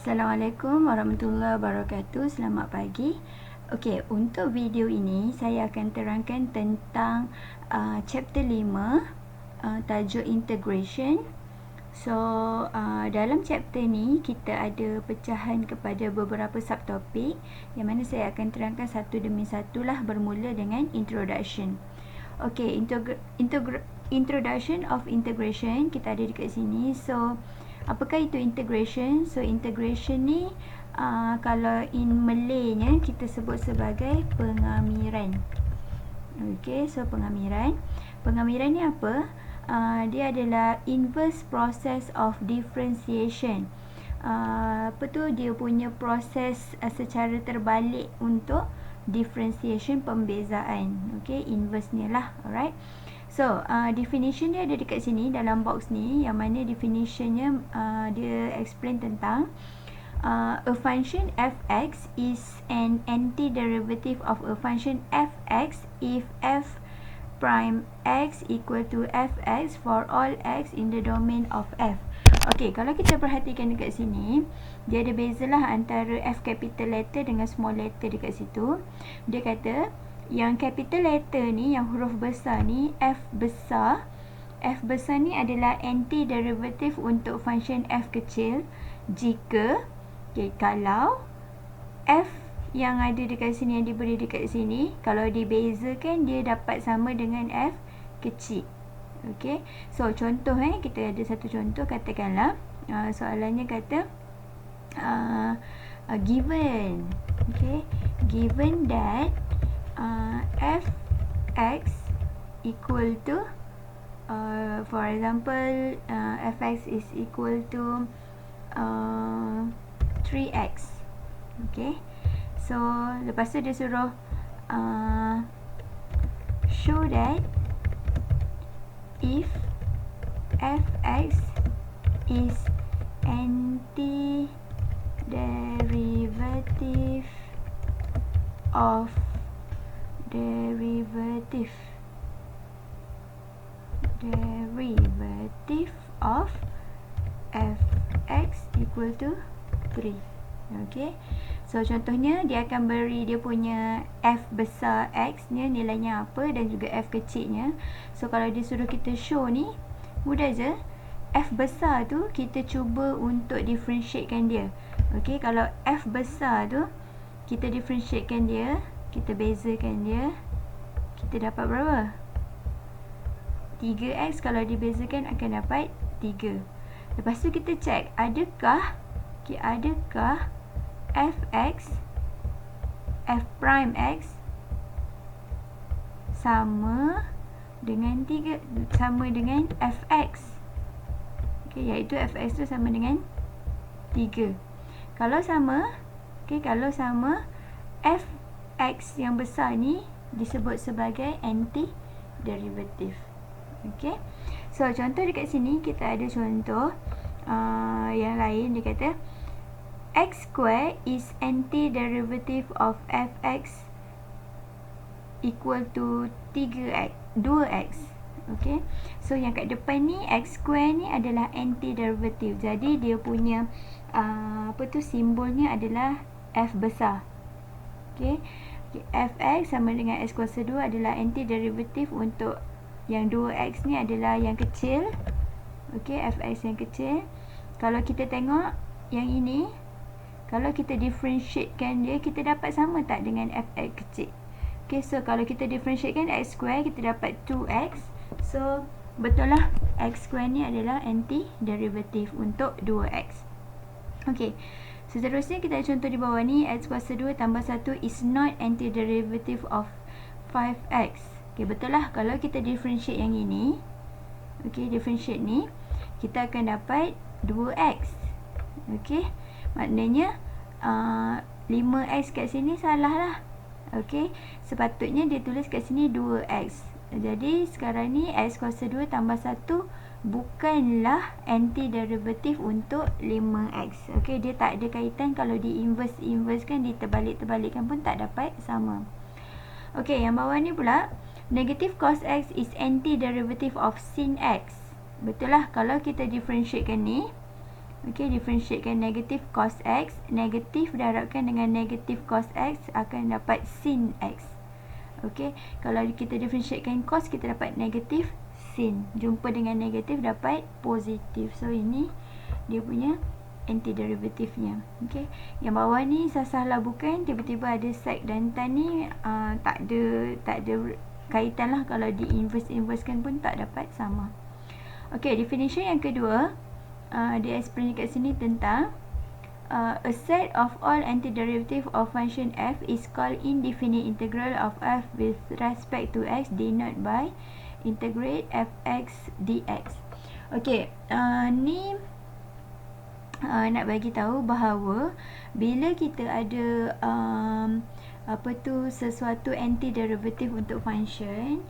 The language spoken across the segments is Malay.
Assalamualaikum warahmatullahi wabarakatuh. Selamat pagi. Okey, untuk video ini saya akan terangkan tentang chapter 5, tajuk integration. So, dalam chapter ni kita ada pecahan kepada beberapa subtopik yang mana saya akan terangkan satu demi satu lah, bermula dengan introduction. Okey, introduction of integration kita ada dekat sini. So, apakah itu integration? So, integration ni kalau in Malay-nya kita sebut sebagai pengamiran. Okey, so pengamiran. Pengamiran ni apa? Dia adalah inverse process of differentiation. Apa tu? Dia punya proses secara terbalik untuk differentiation, pembezaan. Okey, inverse ni lah. Alright. So, definition dia ada dekat sini dalam box ni, yang mana definitionnya dia explain tentang a function f(x) is an antiderivative of a function f(x) if f prime x equal to fx for all x in the domain of f. Okey, kalau kita perhatikan dekat sini, dia ada bezalah antara f capital letter dengan small letter dekat situ. Dia kata yang capital letter ni, yang huruf besar ni, f besar ni adalah antiderivative untuk function f kecil jika kalau f yang ada dekat sini, yang diberi dekat sini, kalau dibezakan dia dapat sama dengan f kecil. Okey, so contoh kita ada satu contoh. Katakanlah soalannya kata given, given that fx equal to for example fx is equal to 3x. Okay, so lepas tu dia suruh show that if fx is antiderivative of derivative of fx equal to 3. Okay, so contohnya dia akan beri dia punya f besar x ni nilainya apa, dan juga f kecilnya. So kalau dia suruh kita show ni, mudah je. F besar tu kita cuba untuk differentiatekan dia. Okay, kalau f besar tu kita differentiatekan dia, kita bezakan dia, kita dapat berapa? 3x kalau dibezakan akan dapat 3. Lepas tu kita check adakah fx, f prime x sama dengan 3, sama dengan fx. Okay, iaitu fx tu sama dengan 3. Kalau sama, kalau sama, fx yang besar ni disebut sebagai antiderivative. Okay, so contoh dekat sini kita ada contoh yang lain. Dia kata x square is antiderivative of fx equal to 2x. Okay, so yang kat depan ni x square ni adalah antiderivative, jadi dia punya simbolnya adalah f besar. Okay, fx sama dengan x kuasa 2 adalah antiderivative untuk yang 2x ni adalah yang kecil. Okay, fx yang kecil. Kalau kita tengok yang ini, kalau kita differentiatekan dia, kita dapat sama tak dengan fx kecil? Okay, so kalau kita differentiatekan x square, kita dapat 2x. So betul lah, x square ni adalah antiderivative untuk 2x. Okay, seterusnya kita ada contoh di bawah ni, x kuasa 2 tambah 1 is not antiderivative of 5x. Okay, betul lah, kalau kita differentiate yang ini, okay, differentiate ni, kita akan dapat 2x. Okay, maknanya 5x kat sini salah lah. Okay, sepatutnya dia tulis kat sini 2x. Jadi sekarang ni x kuasa 2 tambah 1 bukanlah antiderivative untuk 5x. Okay, dia tak ada kaitan. Kalau di inverse kan, diterbalik-terbalikkan pun tak dapat sama. Okay, yang bawah ni pula, negative cos x is antiderivative of sin x. Betul lah, kalau kita differentiatekan ni, Okey, differentiatekan negatif cos X. Negatif darabkan dengan negatif cos X akan dapat sin X. Okey, kalau kita differentiatekan cos, kita dapat negatif sin. Jumpa dengan negatif dapat positif. So, ini dia punya antiderivatifnya. Okey, yang bawah ni sah-sahlah bukan, tiba-tiba ada sec dan tan ni tak ada kaitan lah. Kalau di inverse-inversekan pun tak dapat sama. Okey, definition yang kedua, dia explain kat sini tentang a set of all antiderivative of function f is called indefinite integral of f with respect to x denoted by integrate fx dx. Okey, ni nak bagi tahu bahawa bila kita ada sesuatu antiderivative untuk function,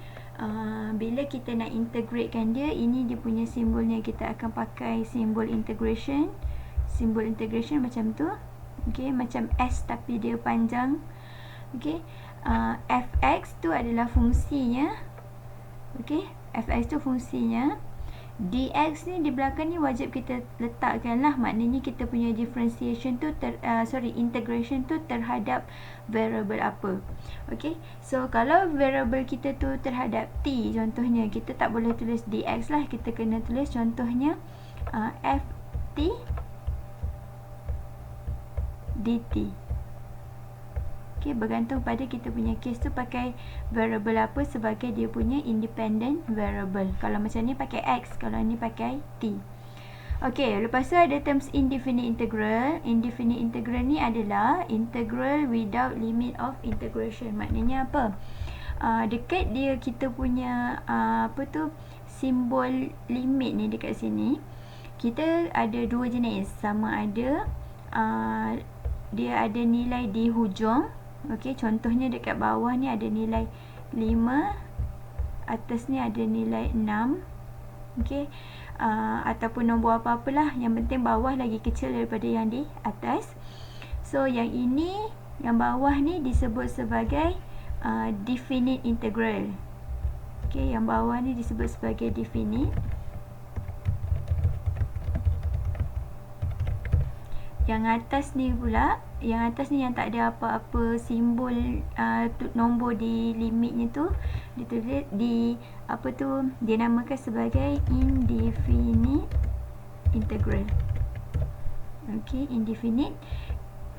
bila kita nak integratekan dia, ini dia punya simbolnya, kita akan pakai simbol integration. Simbol integration macam tu. Okey, macam S tapi dia panjang. Okey, fx tu adalah fungsinya. Okey, fx tu fungsinya. dx ni di belakang ni wajib kita letakkan lah, maknanya kita punya differentiation tu integration tu terhadap variable apa. Okey, so kalau variable kita tu terhadap t, contohnya kita tak boleh tulis dx lah, kita kena tulis contohnya ft dt. Okey, bergantung pada kita punya case tu pakai variable apa sebagai dia punya independent variable. Kalau macam ni pakai x, kalau ni pakai t. Okey, lepas tu ada terms indefinite integral. Indefinite integral ni adalah integral without limit of integration. Maknanya apa? Dekat dia kita punya simbol limit ni dekat sini, kita ada dua jenis. Sama ada dia ada nilai di hujung. Okey, contohnya dekat bawah ni ada nilai 5, atas ni ada nilai 6. Okey, ataupun nombor apa-apalah, yang penting bawah lagi kecil daripada yang di atas. So yang ini, yang bawah ni disebut sebagai definite integral. Okey, yang bawah ni disebut sebagai definite. Yang atas ni pula, yang atas ni yang tak ada apa-apa simbol nombor di limitnya tu, ditulis dinamakan sebagai indefinite integral. Okey, indefinite,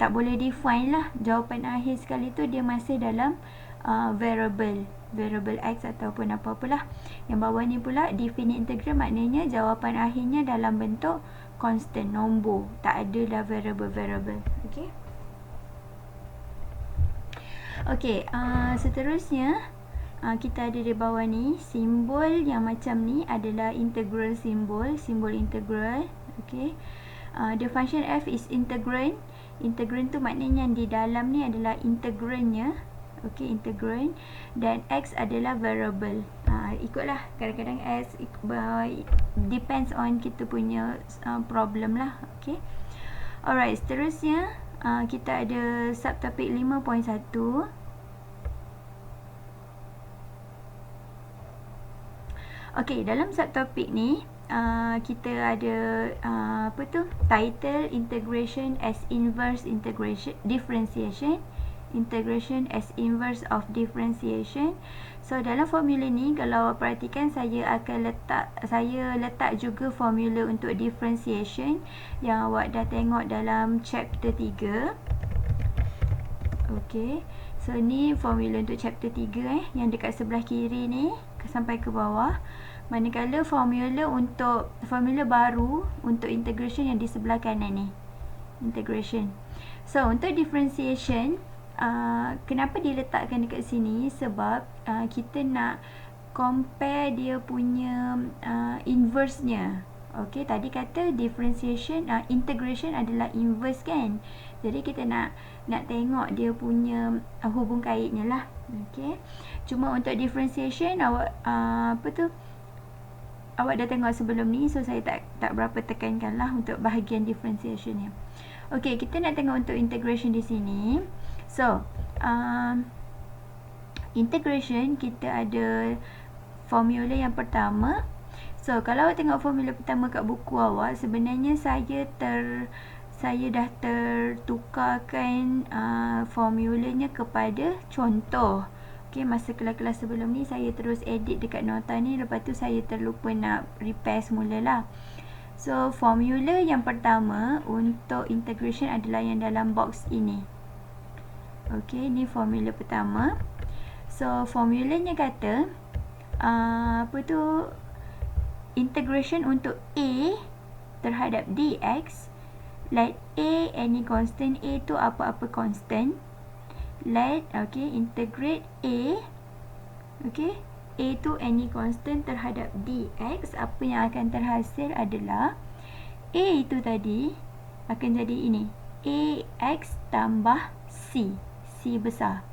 tak boleh define lah. Jawapan akhir sekali tu dia masih dalam variable x ataupun apa-apalah. Yang bawah ni pula definite integral, maknanya jawapan akhirnya dalam bentuk constant, nombor, tak ada dah variable. Okey. Okey, seterusnya kita ada di bawah ni simbol yang macam ni adalah integral simbol integral. Okey. The function f is integrand. Integrand tu maknanya yang di dalam ni adalah integrandnya. Okey, integrand, dan x adalah variable. Ikutlah, kadang-kadang x depends on kita punya problem lah. Okey. Alright, seterusnya kita ada subtopik 5.1. Okey, dalam subtopik ni kita ada title integration as inverse differentiation. Integration as inverse of differentiation. So dalam formula ni, kalau perhatikan, saya letak juga formula untuk differentiation yang awak dah tengok dalam chapter 3. Okey, so ni formula untuk chapter 3 yang dekat sebelah kiri ni sampai ke bawah. Manakala formula baru untuk integration yang di sebelah kanan ni, integration. So untuk differentiation, kenapa diletakkan dekat sini? Sebab kita nak compare dia punya inverse-nya. Okey, tadi kata differentiation, integration adalah inverse kan. Jadi kita nak tengok dia punya hubung kaitnya lah. Okey. Cuma untuk differentiation awak awak dah tengok sebelum ni, so saya tak berapa tekankan lah untuk bahagian differentiation ni. Okey, kita nak tengok untuk integration di sini. So, integration kita ada formula yang pertama. So So, kalau awak tengok formula pertama kat buku awak, sebenarnya saya dah tertukarkan formulanya kepada contoh. Okay, masa kelas-kelas sebelum ni saya terus edit dekat nota ni, lepas tu saya terlupa nak repair semula lah. So, formula yang pertama untuk integration adalah yang dalam box ini. Okay, ni formula pertama. So, formulanya kata integration untuk A terhadap dx, let A any constant. A tu apa-apa constant. Let integrate A, A tu any constant terhadap dx. Apa yang akan terhasil adalah A itu tadi akan jadi ini, AX tambah C, C besar.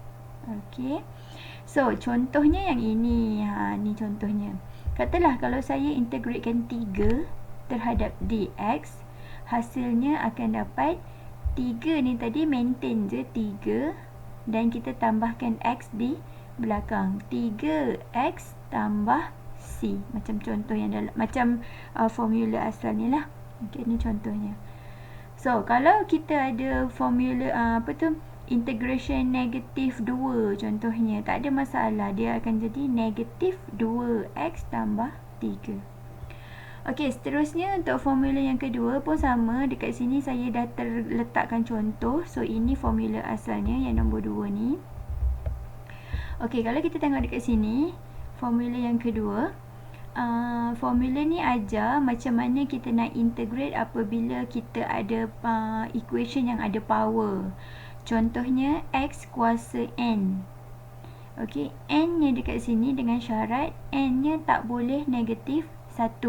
So contohnya yang ini, ni contohnya. Katalah kalau saya integratekan 3 terhadap dx, hasilnya akan dapat 3 ni tadi maintain je 3, dan kita tambahkan x di belakang, 3x tambah c, macam contoh yang dalam, macam formula asal ni lah. Ni contohnya. So kalau kita ada formula integration negatif 2 contohnya, tak ada masalah, dia akan jadi negatif 2x tambah 3. Okey, seterusnya untuk formula yang kedua pun sama. Dekat sini saya dah terletakkan contoh. So, ini formula asalnya yang nombor 2 ni. Okey, kalau kita tengok dekat sini, formula yang kedua. Formula ni ajar macam mana kita nak integrate apabila kita ada equation yang ada power. Contohnya, x kuasa n. Okey, n nya dekat sini dengan syarat n nya tak boleh negatif 1.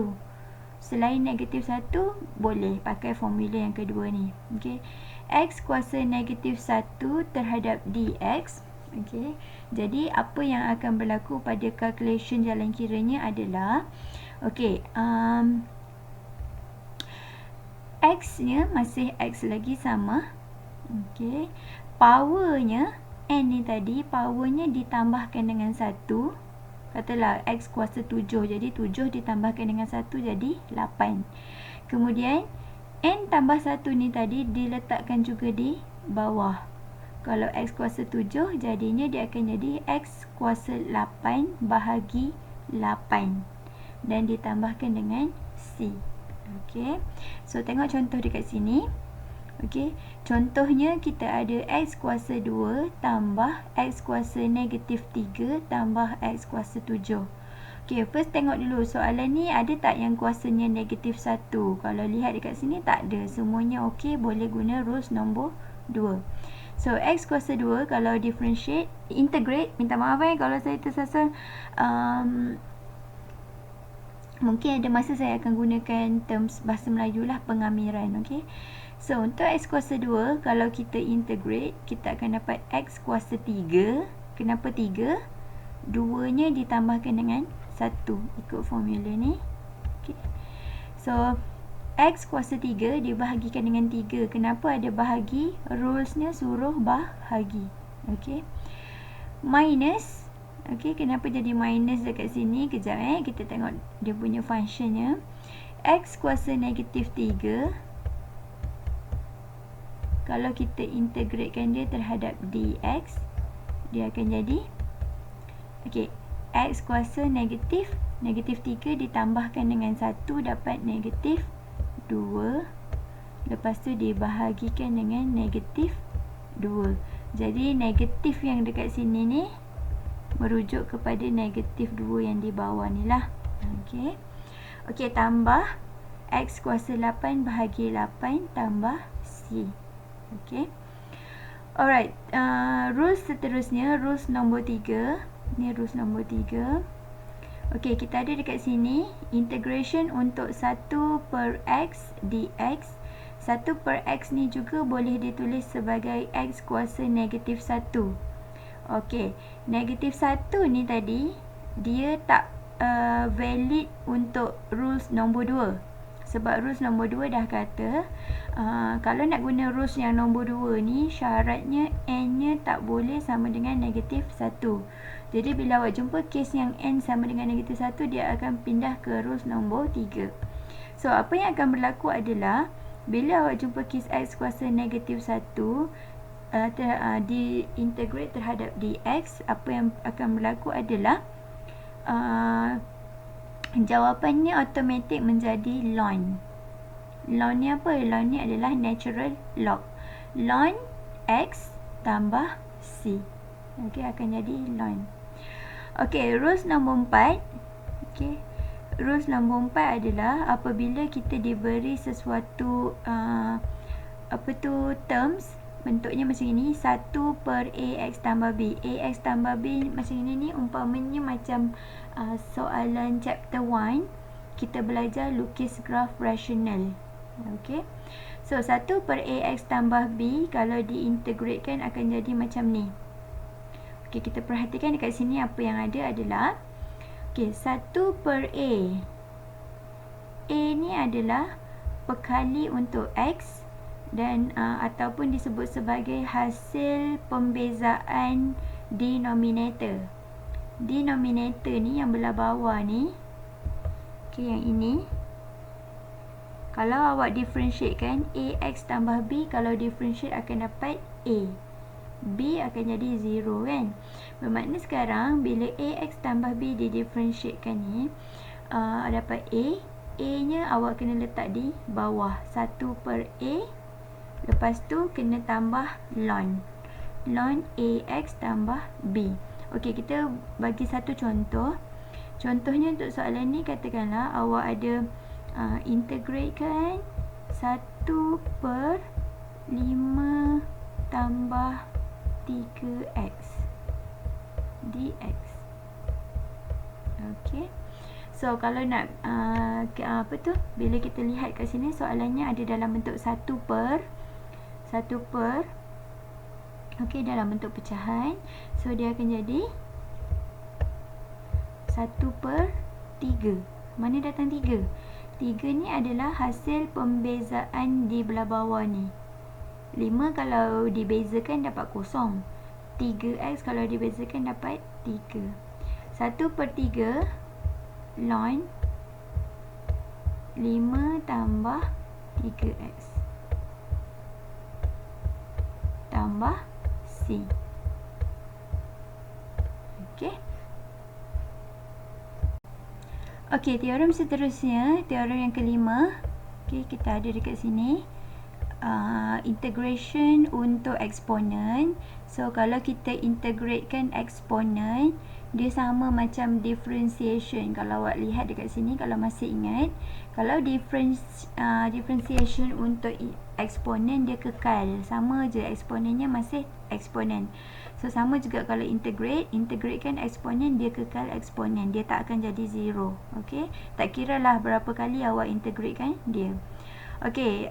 Selain negatif 1, boleh pakai formula yang kedua ni. Okay. X kuasa negatif 1 terhadap dx. Okay. Jadi, apa yang akan berlaku pada calculation jalan kiranya adalah, X nya masih X lagi sama. Okay. Powernya, N ni tadi, powernya ditambahkan dengan 1. Katalah x kuasa 7, jadi 7 ditambahkan dengan 1 jadi 8. Kemudian n tambah 1 ni tadi diletakkan juga di bawah. Kalau x kuasa 7, jadinya dia akan jadi x kuasa 8 bahagi 8 dan ditambahkan dengan c. Okey. So tengok contoh dekat sini. Okey, contohnya kita ada x kuasa 2 tambah x kuasa negatif 3 tambah x kuasa 7. Okey, first tengok dulu soalan ni ada tak yang kuasanya negatif 1. Kalau lihat dekat sini tak ada, semuanya okey, boleh guna rules nombor 2. So x kuasa 2 kalau differentiate, integrate, minta maaf kalau saya tersasar, mungkin ada masa saya akan gunakan terms bahasa Melayu lah, pengamiran. Okey. So, untuk x kuasa 2, kalau kita integrate, kita akan dapat x kuasa 3. Kenapa 3? 2-nya ditambahkan dengan 1. Ikut formula ni. Okay. So, x kuasa 3 dibahagikan dengan 3. Kenapa ada bahagi? Rulesnya suruh bahagi. Okay. Minus. Okay, kenapa jadi minus dekat sini? Kejap kita tengok dia punya functionnya. X kuasa negatif 3. Kalau kita integratekan dia terhadap dx, dia akan jadi x kuasa negatif 3 ditambahkan dengan 1 dapat negatif 2. Lepas tu dibahagikan dengan negatif 2. Jadi negatif yang dekat sini ni merujuk kepada negatif 2 yang di bawah ni lah. Okey, tambah x kuasa 8 bahagi 8 tambah c. Okay. Alright. Rules seterusnya, rules nombor 3. Ni rules nombor 3. Okay, kita ada dekat sini integration untuk 1 per x dx. 1 per x ni juga boleh ditulis sebagai x kuasa negatif 1. Okay, negatif 1 ni tadi dia tak valid untuk rules nombor 2. Sebab rules nombor 2 dah kata kalau nak guna rules yang nombor 2 ni, syaratnya n nya tak boleh sama dengan negatif 1. Jadi bila awak jumpa kes yang n sama dengan negatif 1, dia akan pindah ke rules nombor 3. So apa yang akan berlaku adalah bila awak jumpa kes x kuasa negatif 1 diintegrate terhadap dx, apa yang akan berlaku adalah jawapannya automatik menjadi ln. Ln ni apa? Ln ni adalah natural log. Ln x tambah c. Okey, akan jadi ln. Okey, rules nombor 4. Okey. Rules nombor 4 adalah apabila kita diberi sesuatu terms bentuknya macam ini, 1 per ax tambah b. Ax tambah b macam ini ni umpamanya macam soalan chapter 1 kita belajar lukis graf rasional. Okey. So 1 per ax tambah b kalau diintegratekan akan jadi macam ni. Okey, kita perhatikan dekat sini apa yang ada adalah okey, 1 per a. A ni adalah perkali untuk x dan ataupun disebut sebagai hasil pembezaan denominator. Denominator ni yang belah bawah ni, okey, yang ini kalau awak differentiatekan ax tambah b, kalau differentiate akan dapat a. B akan jadi 0 kan. Bermakna sekarang bila ax tambah b didifferentiatekan ni dapat a. A nya awak kena letak di bawah 1 per a. Lepas tu kena tambah ln. Ln ax tambah b. Okey, kita bagi satu contoh. Contohnya untuk soalan ni, katakanlah awak ada integrate kan 1 per 5 tambah 3x dx. Okey. So kalau nak bila kita lihat kat sini soalannya ada dalam bentuk 1 per okey, dalam bentuk pecahan. So dia akan jadi 1 per 3. Mana datang 3? 3 ni adalah hasil pembezaan di belah bawah ni. 5 kalau dibezakan dapat kosong. 3x kalau dibezakan dapat 3. 1 per 3 ln 5 tambah 3x tambah c. Okey. Okey, teorem seterusnya, teorem yang kelima. Okey, kita ada dekat sini. Integration untuk eksponen. So, kalau kita integratekan eksponen, dia sama macam differentiation. Kalau awak lihat dekat sini, kalau masih ingat, kalau differentiation untuk eksponen dia kekal. Sama je, eksponennya masih eksponen. So, sama juga kalau integratekan eksponen, dia kekal eksponen. Dia tak akan jadi 0. Okey, tak kira lah berapa kali awak integratekan dia. Okey,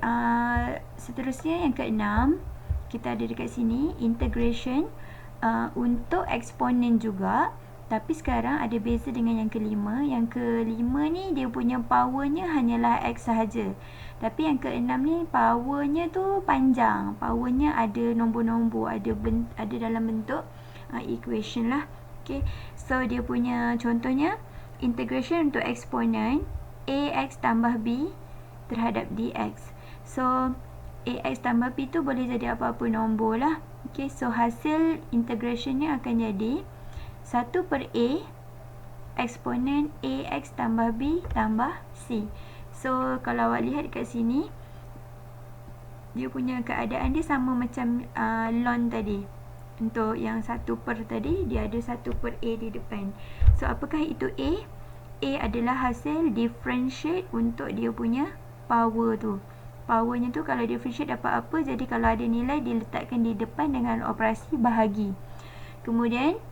seterusnya yang ke-6, kita ada dekat sini integration untuk eksponen juga, tapi sekarang ada beza dengan yang kelima. Yang kelima ni dia punya powernya hanyalah x sahaja, tapi yang ke-6 ni powernya tu panjang. Powernya ada nombor-nombor, ada dalam bentuk equation lah. Okey, so dia punya contohnya integration untuk eksponen ax tambah b terhadap dx. So ax tambah b tu boleh jadi apa-apa nombor lah. Okey, so hasil integrationnya akan jadi 1 per a eksponen ax tambah b tambah c. So kalau awak lihat kat sini, dia punya keadaan dia sama macam ln tadi. Untuk yang 1 per tadi, dia ada 1 per a di depan. So apakah itu a? A adalah hasil differentiate untuk dia punya power tu. Powernya tu kalau differentiate dapat apa, jadi kalau ada nilai diletakkan di depan dengan operasi bahagi. Kemudian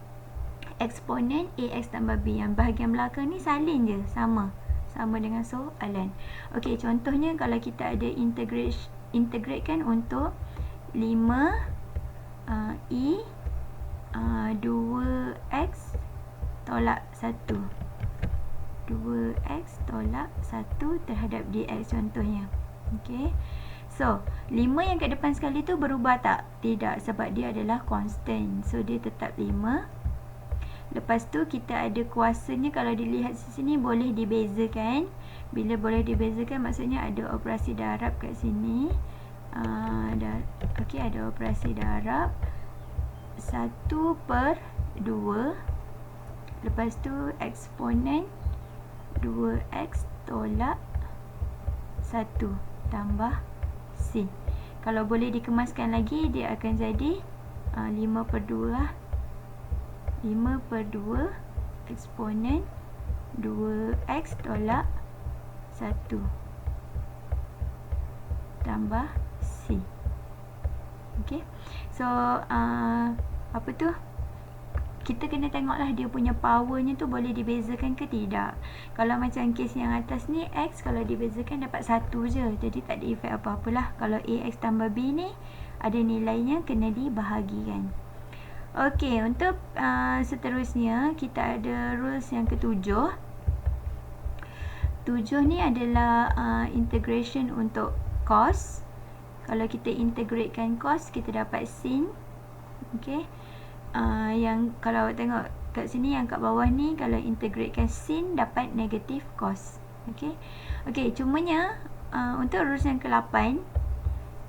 eksponen ax tambah b, yang bahagian belakang ni salin je, sama dengan soalan. Okey, contohnya kalau kita ada integratekan untuk 5 e 2x tolak 1. 2 2x tolak 1 terhadap dx contohnya. Okay. So, 5 yang kat depan sekali tu berubah tak? Tidak, sebab dia adalah constant. So, dia tetap 5. Lepas tu, kita ada kuasanya. Kalau dilihat di sini, boleh dibezakan. Bila boleh dibezakan, maksudnya ada operasi darab kat sini. Okey, ada operasi darab. 1/2. Lepas tu, eksponen 2x tolak 1 tambah C. Kalau boleh dikemaskan lagi, dia akan jadi 5/2 lah. 5/2 eksponen 2x tolak 1 tambah C. Okay. So, apa tu? Kita kena tengoklah dia punya powernya tu boleh dibezakan ke tidak. Kalau macam kes yang atas ni, X kalau dibezakan dapat 1 je. Jadi tak ada efek apa-apalah. Kalau AX tambah B ni, ada nilainya kena dibahagikan. Okey, untuk seterusnya, kita ada rules yang ke-7. 7 ni adalah integration untuk cos. Kalau kita integratekan cos, kita dapat sin. Okey. Yang kalau awak tengok kat sini, yang kat bawah ni, kalau integratekan sin dapat negatif cos. Okey. Okey, cumanya untuk rules yang ke-8,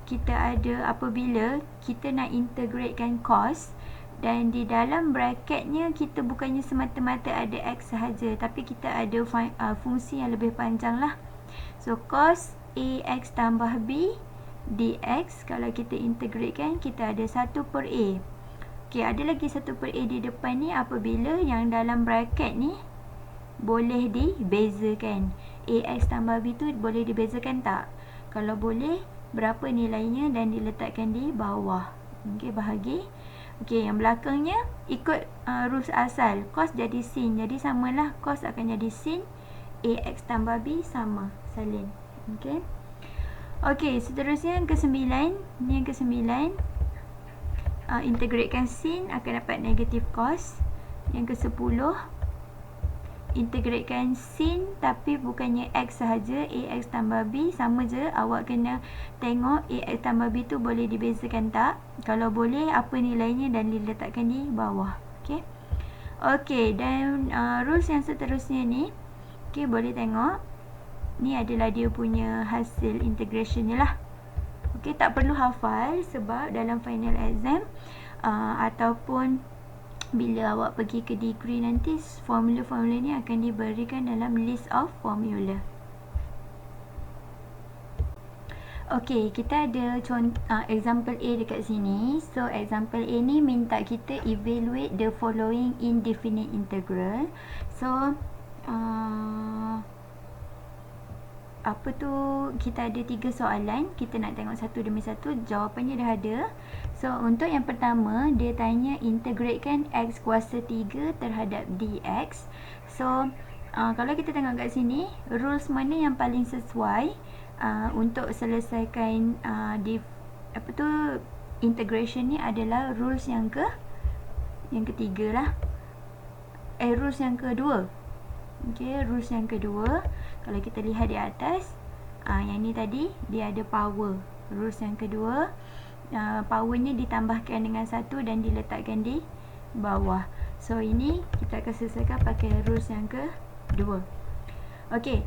kita ada apabila kita nak integratekan cos dan di dalam bracketnya kita bukannya semata-mata ada x sahaja, tapi kita ada fungsi yang lebih panjang lah. So cos AX tambah B dx, kalau kita integratekan, kita ada 1/A. Okey, ada lagi 1/A di depan ni apabila yang dalam bracket ni boleh dibezakan. AX tambah B tu boleh dibezakan tak? Kalau boleh, berapa nilainya dan diletakkan di bawah. Okey, bahagi. Okey, yang belakangnya ikut rules asal. Cos jadi sin. Jadi samalah, cos akan jadi sin. AX tambah B sama, salin. Okey. Okey, seterusnya yang ke-9. Ni yang ke-9. Integratekan sin akan dapat negatif cos. Yang ke-10, integratekan sin tapi bukannya x sahaja, AX tambah B sama je. Awak kena tengok AX tambah B tu boleh dibezakan tak. Kalau boleh, apa nilainya dan diletakkan di bawah. Okey. Okey, dan rules yang seterusnya ni, okey, boleh tengok. Ni adalah dia punya hasil integrationnya lah. Okey, tak perlu hafal sebab dalam final exam ataupun bila awak pergi ke degree nanti, formula-formula ni akan diberikan dalam list of formula. Okey, kita ada example A dekat sini. So, example A ni minta kita evaluate the following indefinite integral. So, apa tu, kita ada 3 soalan. Kita nak tengok satu demi satu. Jawapannya dah ada. So, untuk yang pertama, dia tanya integratekan x kuasa 3 terhadap dx. So, kalau kita tengok kat sini, rules mana yang paling sesuai untuk selesaikan integration ni adalah rules yang ketiga lah. Rules yang kedua. Okey, rules yang kedua. Kalau kita lihat di atas, yang ni tadi dia ada power. Rules yang kedua, powernya ditambahkan dengan 1 dan diletakkan di bawah. So ini kita akan selesaikan pakai rules yang kedua. Okey,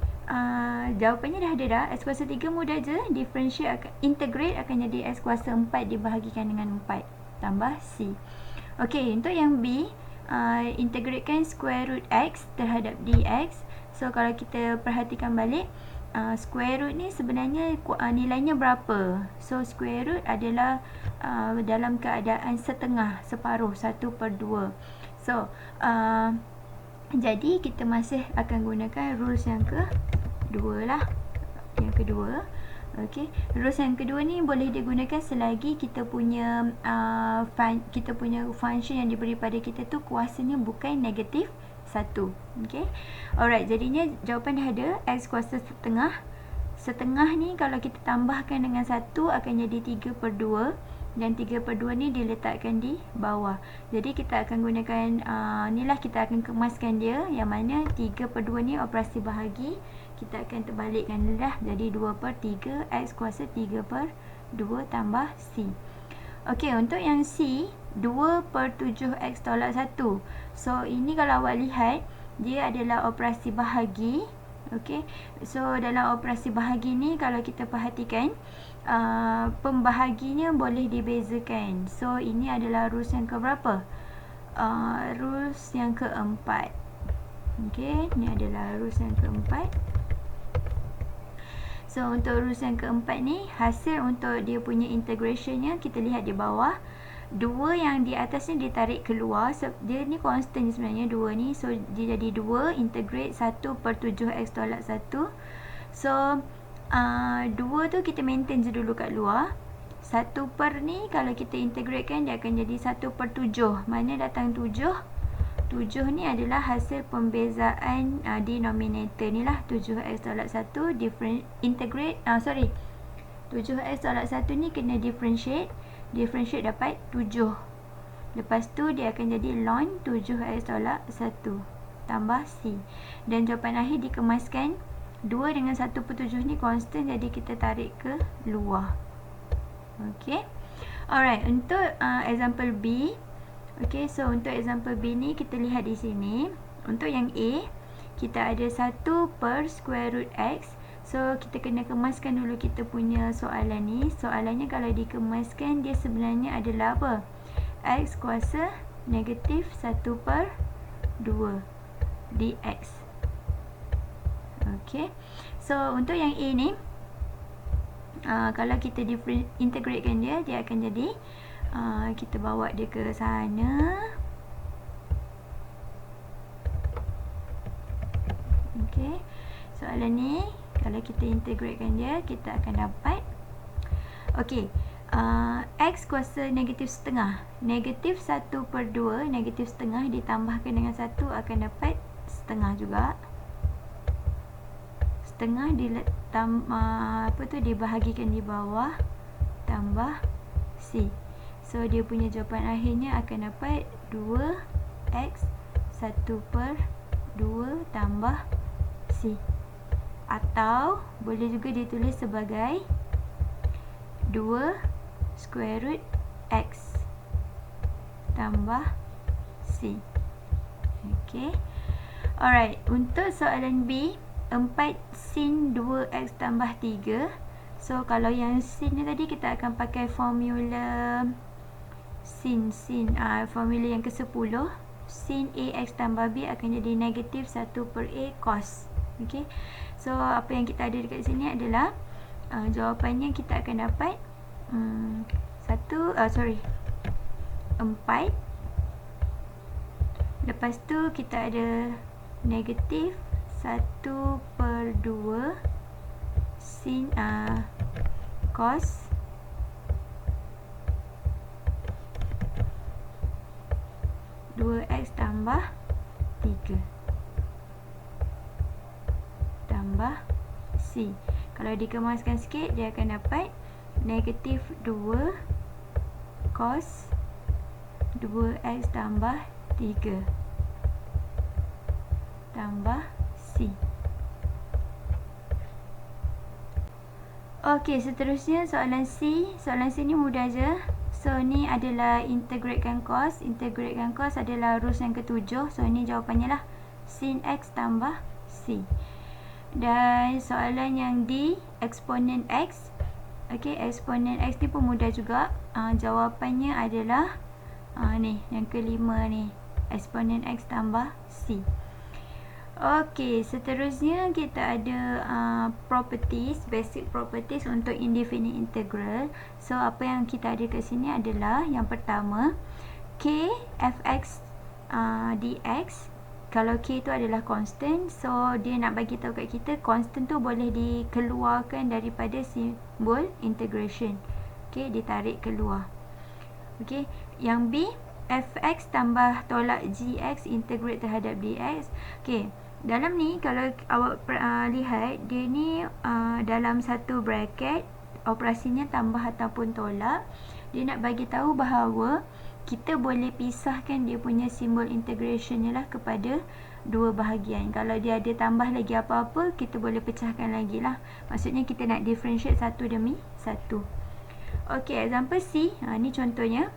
jawapannya dah ada dah. X kuasa 3 mudah je. Differentiate integrate akan jadi X kuasa 4 dibahagikan dengan 4 tambah C. Okey, untuk yang B, integratekan square root X terhadap dx. So, kalau kita perhatikan balik, square root ni sebenarnya nilainya berapa? So, square root adalah dalam keadaan setengah, separuh, 1/2. So, jadi kita masih akan gunakan rules yang kedua lah. Yang kedua. Okey, rules yang kedua ni boleh digunakan selagi kita punya function yang diberi pada kita tu kuasanya bukan negatif 1. Okey. Alright, jadinya jawapan dah ada. X kuasa setengah. Setengah ni kalau kita tambahkan dengan 1 akan jadi 3/2. dan 3/2 ni diletakkan di bawah. Jadi kita akan gunakan inilah, kita akan kemaskan dia, yang mana 3/2 ni operasi bahagi. Kita akan terbalikkan dah, jadi 2/3 X kuasa 3/2 tambah C. Okey, untuk yang C 2/7 X tolak 1. So ini kalau awak lihat, dia adalah operasi bahagi. Okey, so dalam operasi bahagi ni kalau kita perhatikan, pembahaginya boleh dibezakan. So ini adalah rules yang keberapa? Rules yang keempat. Okey, ni adalah rules yang keempat. So untuk rules yang keempat ni, hasil untuk dia punya integrationnya kita lihat di bawah. 2 yang di atas ni ditarik keluar, dia ni constant sebenarnya 2 ni. So dia jadi 2 integrate 1/7 X tolak 1. So 2 tu kita maintain je dulu kat luar. 1 per ni kalau kita integratekan, dia akan jadi 1/7. Mana datang 7? 7 ni adalah hasil pembezaan denominator ni lah. 7x tolak 1 integrate 7x tolak 1 ni kena differentiate. Differentiate dapat 7. Lepas tu dia akan jadi ln 7x tolak 1 tambah C. Dan jawapan akhir dikemaskan. 2 dengan 1/7 ni constant, jadi kita tarik ke luar. Okey. Alright, untuk example B. Okey, so untuk example B ni kita lihat di sini. Untuk yang A, kita ada 1 per square root X. So kita kena kemaskan dulu kita punya soalan ni. Soalannya kalau dikemaskan, dia sebenarnya adalah apa? X kuasa negatif 1/2 dx. Okey, so untuk yang A ni, kalau kita integratekan dia, dia akan jadi, kita bawa dia ke sana. Okey, soalan ni kalau kita integratekan dia, kita akan dapat, okey, X kuasa negatif setengah. Negatif 1/2, negatif setengah ditambahkan dengan 1 akan dapat setengah juga. Setengah dibahagikan di bawah tambah C. So dia punya jawapan akhirnya akan dapat 2x 1/2 tambah C. Atau boleh juga ditulis sebagai 2 square root X tambah C. Okey. Alright, untuk soalan B, 4 sin 2x tambah 3. So kalau yang sin ni tadi, kita akan pakai formula formula yang ke-10. Sin AX tambah B akan jadi negatif 1/A cos. Okey. So apa yang kita ada dekat sini adalah jawapannya kita akan dapat 4. Lepas tu kita ada negatif 1/2 sin cos 2x tambah 3 tambah C. Kalau dikemaskan sikit, dia akan dapat negatif 2 cos 2x tambah 3 tambah C. Okey, seterusnya soalan C. Soalan C ni mudah je. So ni adalah integratekan cos. Integratekan cos adalah rules yang ke-7. So ni jawapannya lah sin X tambah C. Dan soalan yang D, eksponen X. Okey, eksponen X ni pun mudah juga. Jawapannya adalah ni, yang kelima ni, eksponen X tambah C. Okey, seterusnya kita ada properties, basic properties untuk indefinite integral. So apa yang kita ada kat sini adalah yang pertama, K fx dx. Kalau K tu adalah constant, so dia nak bagi tahu kat kita constant tu boleh dikeluarkan daripada simbol integration. Okey, ditarik keluar. Okey, yang B, fx tambah tolak gx integrate terhadap dx. Okey, dalam ni kalau awak lihat, dia ni dalam satu bracket, operasinya tambah ataupun tolak. Dia nak bagi tahu bahawa kita boleh pisahkan dia punya simbol integration ni lah kepada dua bahagian. Kalau dia ada tambah lagi apa-apa, kita boleh pecahkan lagi lah. Maksudnya kita nak differentiate satu demi satu. Okey, example C. Ni contohnya.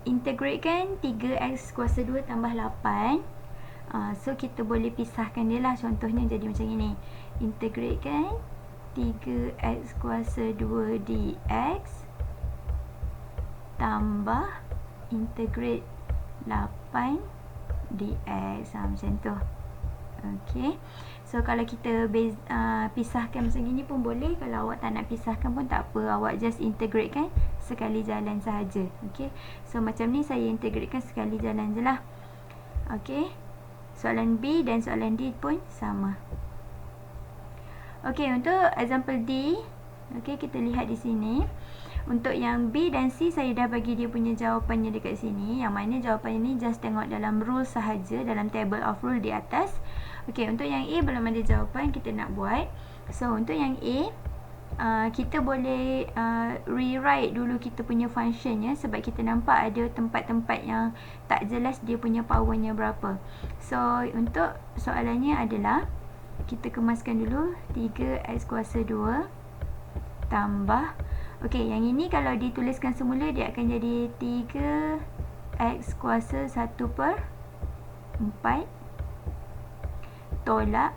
Integrate kan 3x kuasa 2 tambah 8. So kita boleh pisahkan dia lah. Contohnya jadi macam ini. Integrate kan 3x kuasa 2 dx tambah integrate 8 dx. Macam tu. Okey. So kalau kita pisahkan macam ni pun boleh. Kalau awak tak nak pisahkan pun tak apa. Awak just integrate kan sekali jalan sahaja. Okey. So macam ni saya integrate kan sekali jalan je lah. Okey. Soalan B dan soalan D pun sama. Okey, untuk example D. Okey, kita lihat di sini. Untuk yang B dan C, saya dah bagi dia punya jawapannya dekat sini. Yang mana jawapannya ni just tengok dalam rule sahaja, dalam table of rule di atas. Okey, untuk yang A belum ada jawapan, kita nak buat. So, untuk yang A, kita boleh rewrite dulu kita punya function ya, sebab kita nampak ada tempat-tempat yang tak jelas dia punya powernya berapa. So, untuk soalannya adalah, kita kemaskan dulu 3x kuasa 2 tambah. Okey, yang ini kalau dituliskan semula dia akan jadi 3x kuasa 1/4 tolak.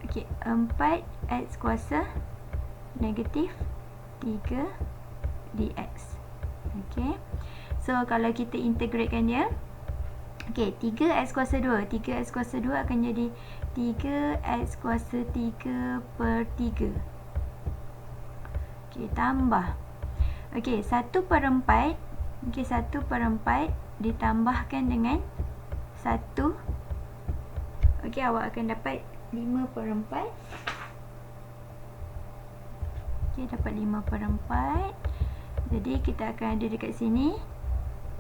Okey, 4x kuasa negatif 3 dx. Okey. So kalau kita integratekan dia, okey, 3x kuasa 2. 3x kuasa 2 akan jadi 3x kuasa 3/3. Okey, tambah. Okey, 1/4. Okey, 1/4 ditambahkan dengan 1. Okey, awak akan dapat 5/4. Okey, dapat 5/4. Jadi, kita akan ada dekat sini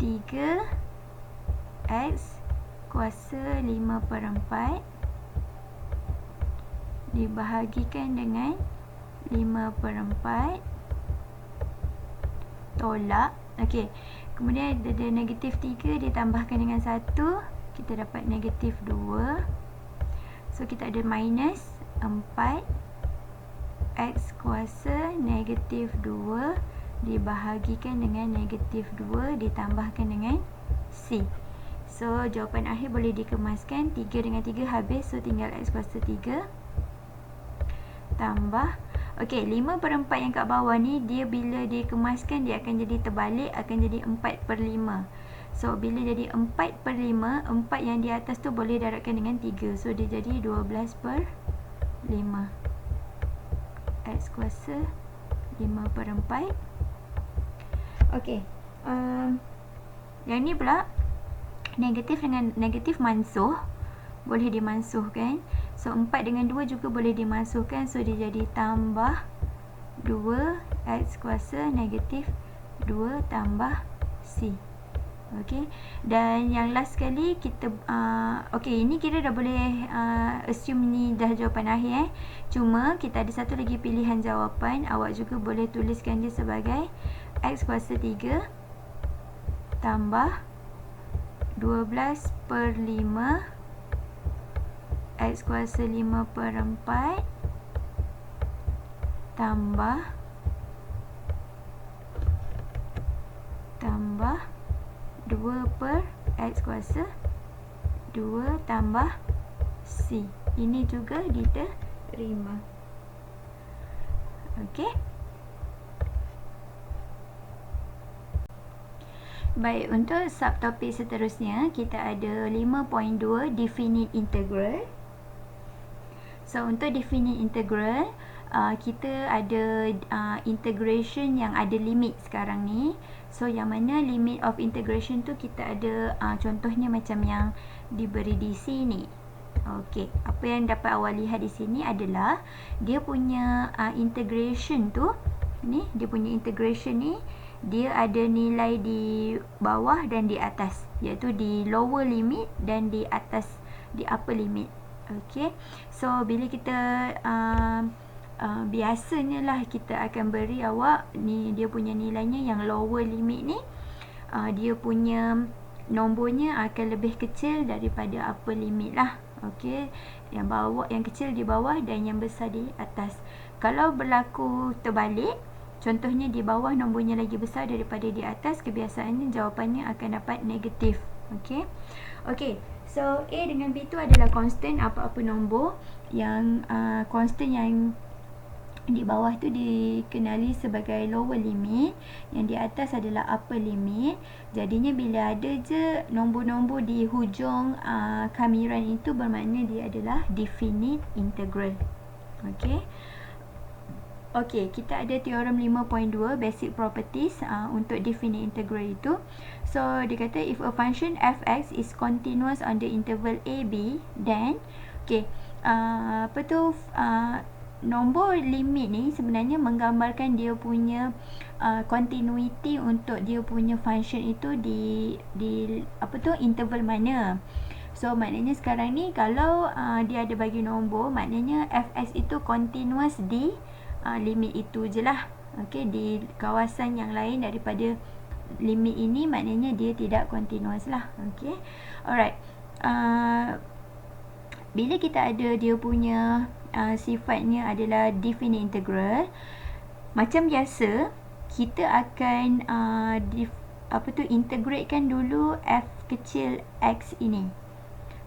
3x kuasa 5/4 dibahagikan dengan 5/4 tolak. Okey, kemudian ada negatif 3 ditambahkan dengan 1, kita dapat negatif 2. So kita ada minus 4x kuasa negatif 2 dibahagikan dengan negatif 2 ditambahkan dengan C. So jawapan akhir boleh dikemaskan 3 dengan 3 habis, so tinggal x kuasa 3 tambah. Okey, 5/4 yang kat bawah ni, dia bila dikemaskan dia akan jadi terbalik, akan jadi 4/5. So bila jadi 4/5, 4 yang di atas tu boleh darabkan dengan 3. So dia jadi 12/5. X kuasa 5/4. Okey, yang ni pula negatif dengan negatif mansuh, boleh dimansuhkan. So 4 dengan 2 juga boleh dimansuhkan. So dia jadi tambah 2x kuasa negatif 2 tambah C. Okey, dan yang last sekali kita okey, ini kira dah boleh assume ni dah jawapan akhir Cuma kita ada satu lagi pilihan jawapan. Awak juga boleh tuliskan dia sebagai x kuasa 3 tambah 12/5 x kuasa 5/4 tambah 2/x kuasa 2 tambah C. Ini juga diterima. Okey. Baik, untuk subtopik seterusnya kita ada 5.2 definite integral. So untuk definite integral, kita ada integration yang ada limit sekarang ni. So yang mana limit of integration tu kita ada contohnya macam yang diberi di sini. Okey, apa yang dapat awak lihat di sini adalah dia punya integration tu, ni dia punya integration ni, dia ada nilai di bawah dan di atas, iaitu di lower limit dan di atas, di upper limit. Okey, so bila kita biasanya lah kita akan beri awak ni dia punya nilainya yang lower limit ni, dia punya nombornya akan lebih kecil daripada upper limit lah. Okey, yang bawah, yang kecil di bawah dan yang besar di atas. Kalau berlaku terbalik, contohnya di bawah nombornya lagi besar daripada di atas, kebiasaannya jawapannya akan dapat negatif. Okey. Okey, so A dengan B tu adalah constant, apa-apa nombor yang constant yang di bawah tu dikenali sebagai lower limit, yang di atas adalah upper limit. Jadinya bila ada je nombor-nombor di hujung kamiran itu, bermakna dia adalah definite integral. Okey. Okey, kita ada teorem 5.2 basic properties untuk definite integral itu. So dia kata if a function f(x) is continuous on the interval a b, then okey, nombor limit ni sebenarnya menggambarkan dia punya continuity untuk dia punya function itu di interval mana. So maknanya sekarang ni kalau dia ada bagi nombor, maknanya fx itu continuous di limit itu je lah. Okey, di kawasan yang lain daripada limit ini maknanya dia tidak continuous lah. Okey. Alright. Bila kita ada dia punya sifatnya adalah definite integral, macam biasa kita akan integratekan dulu f kecil x ini.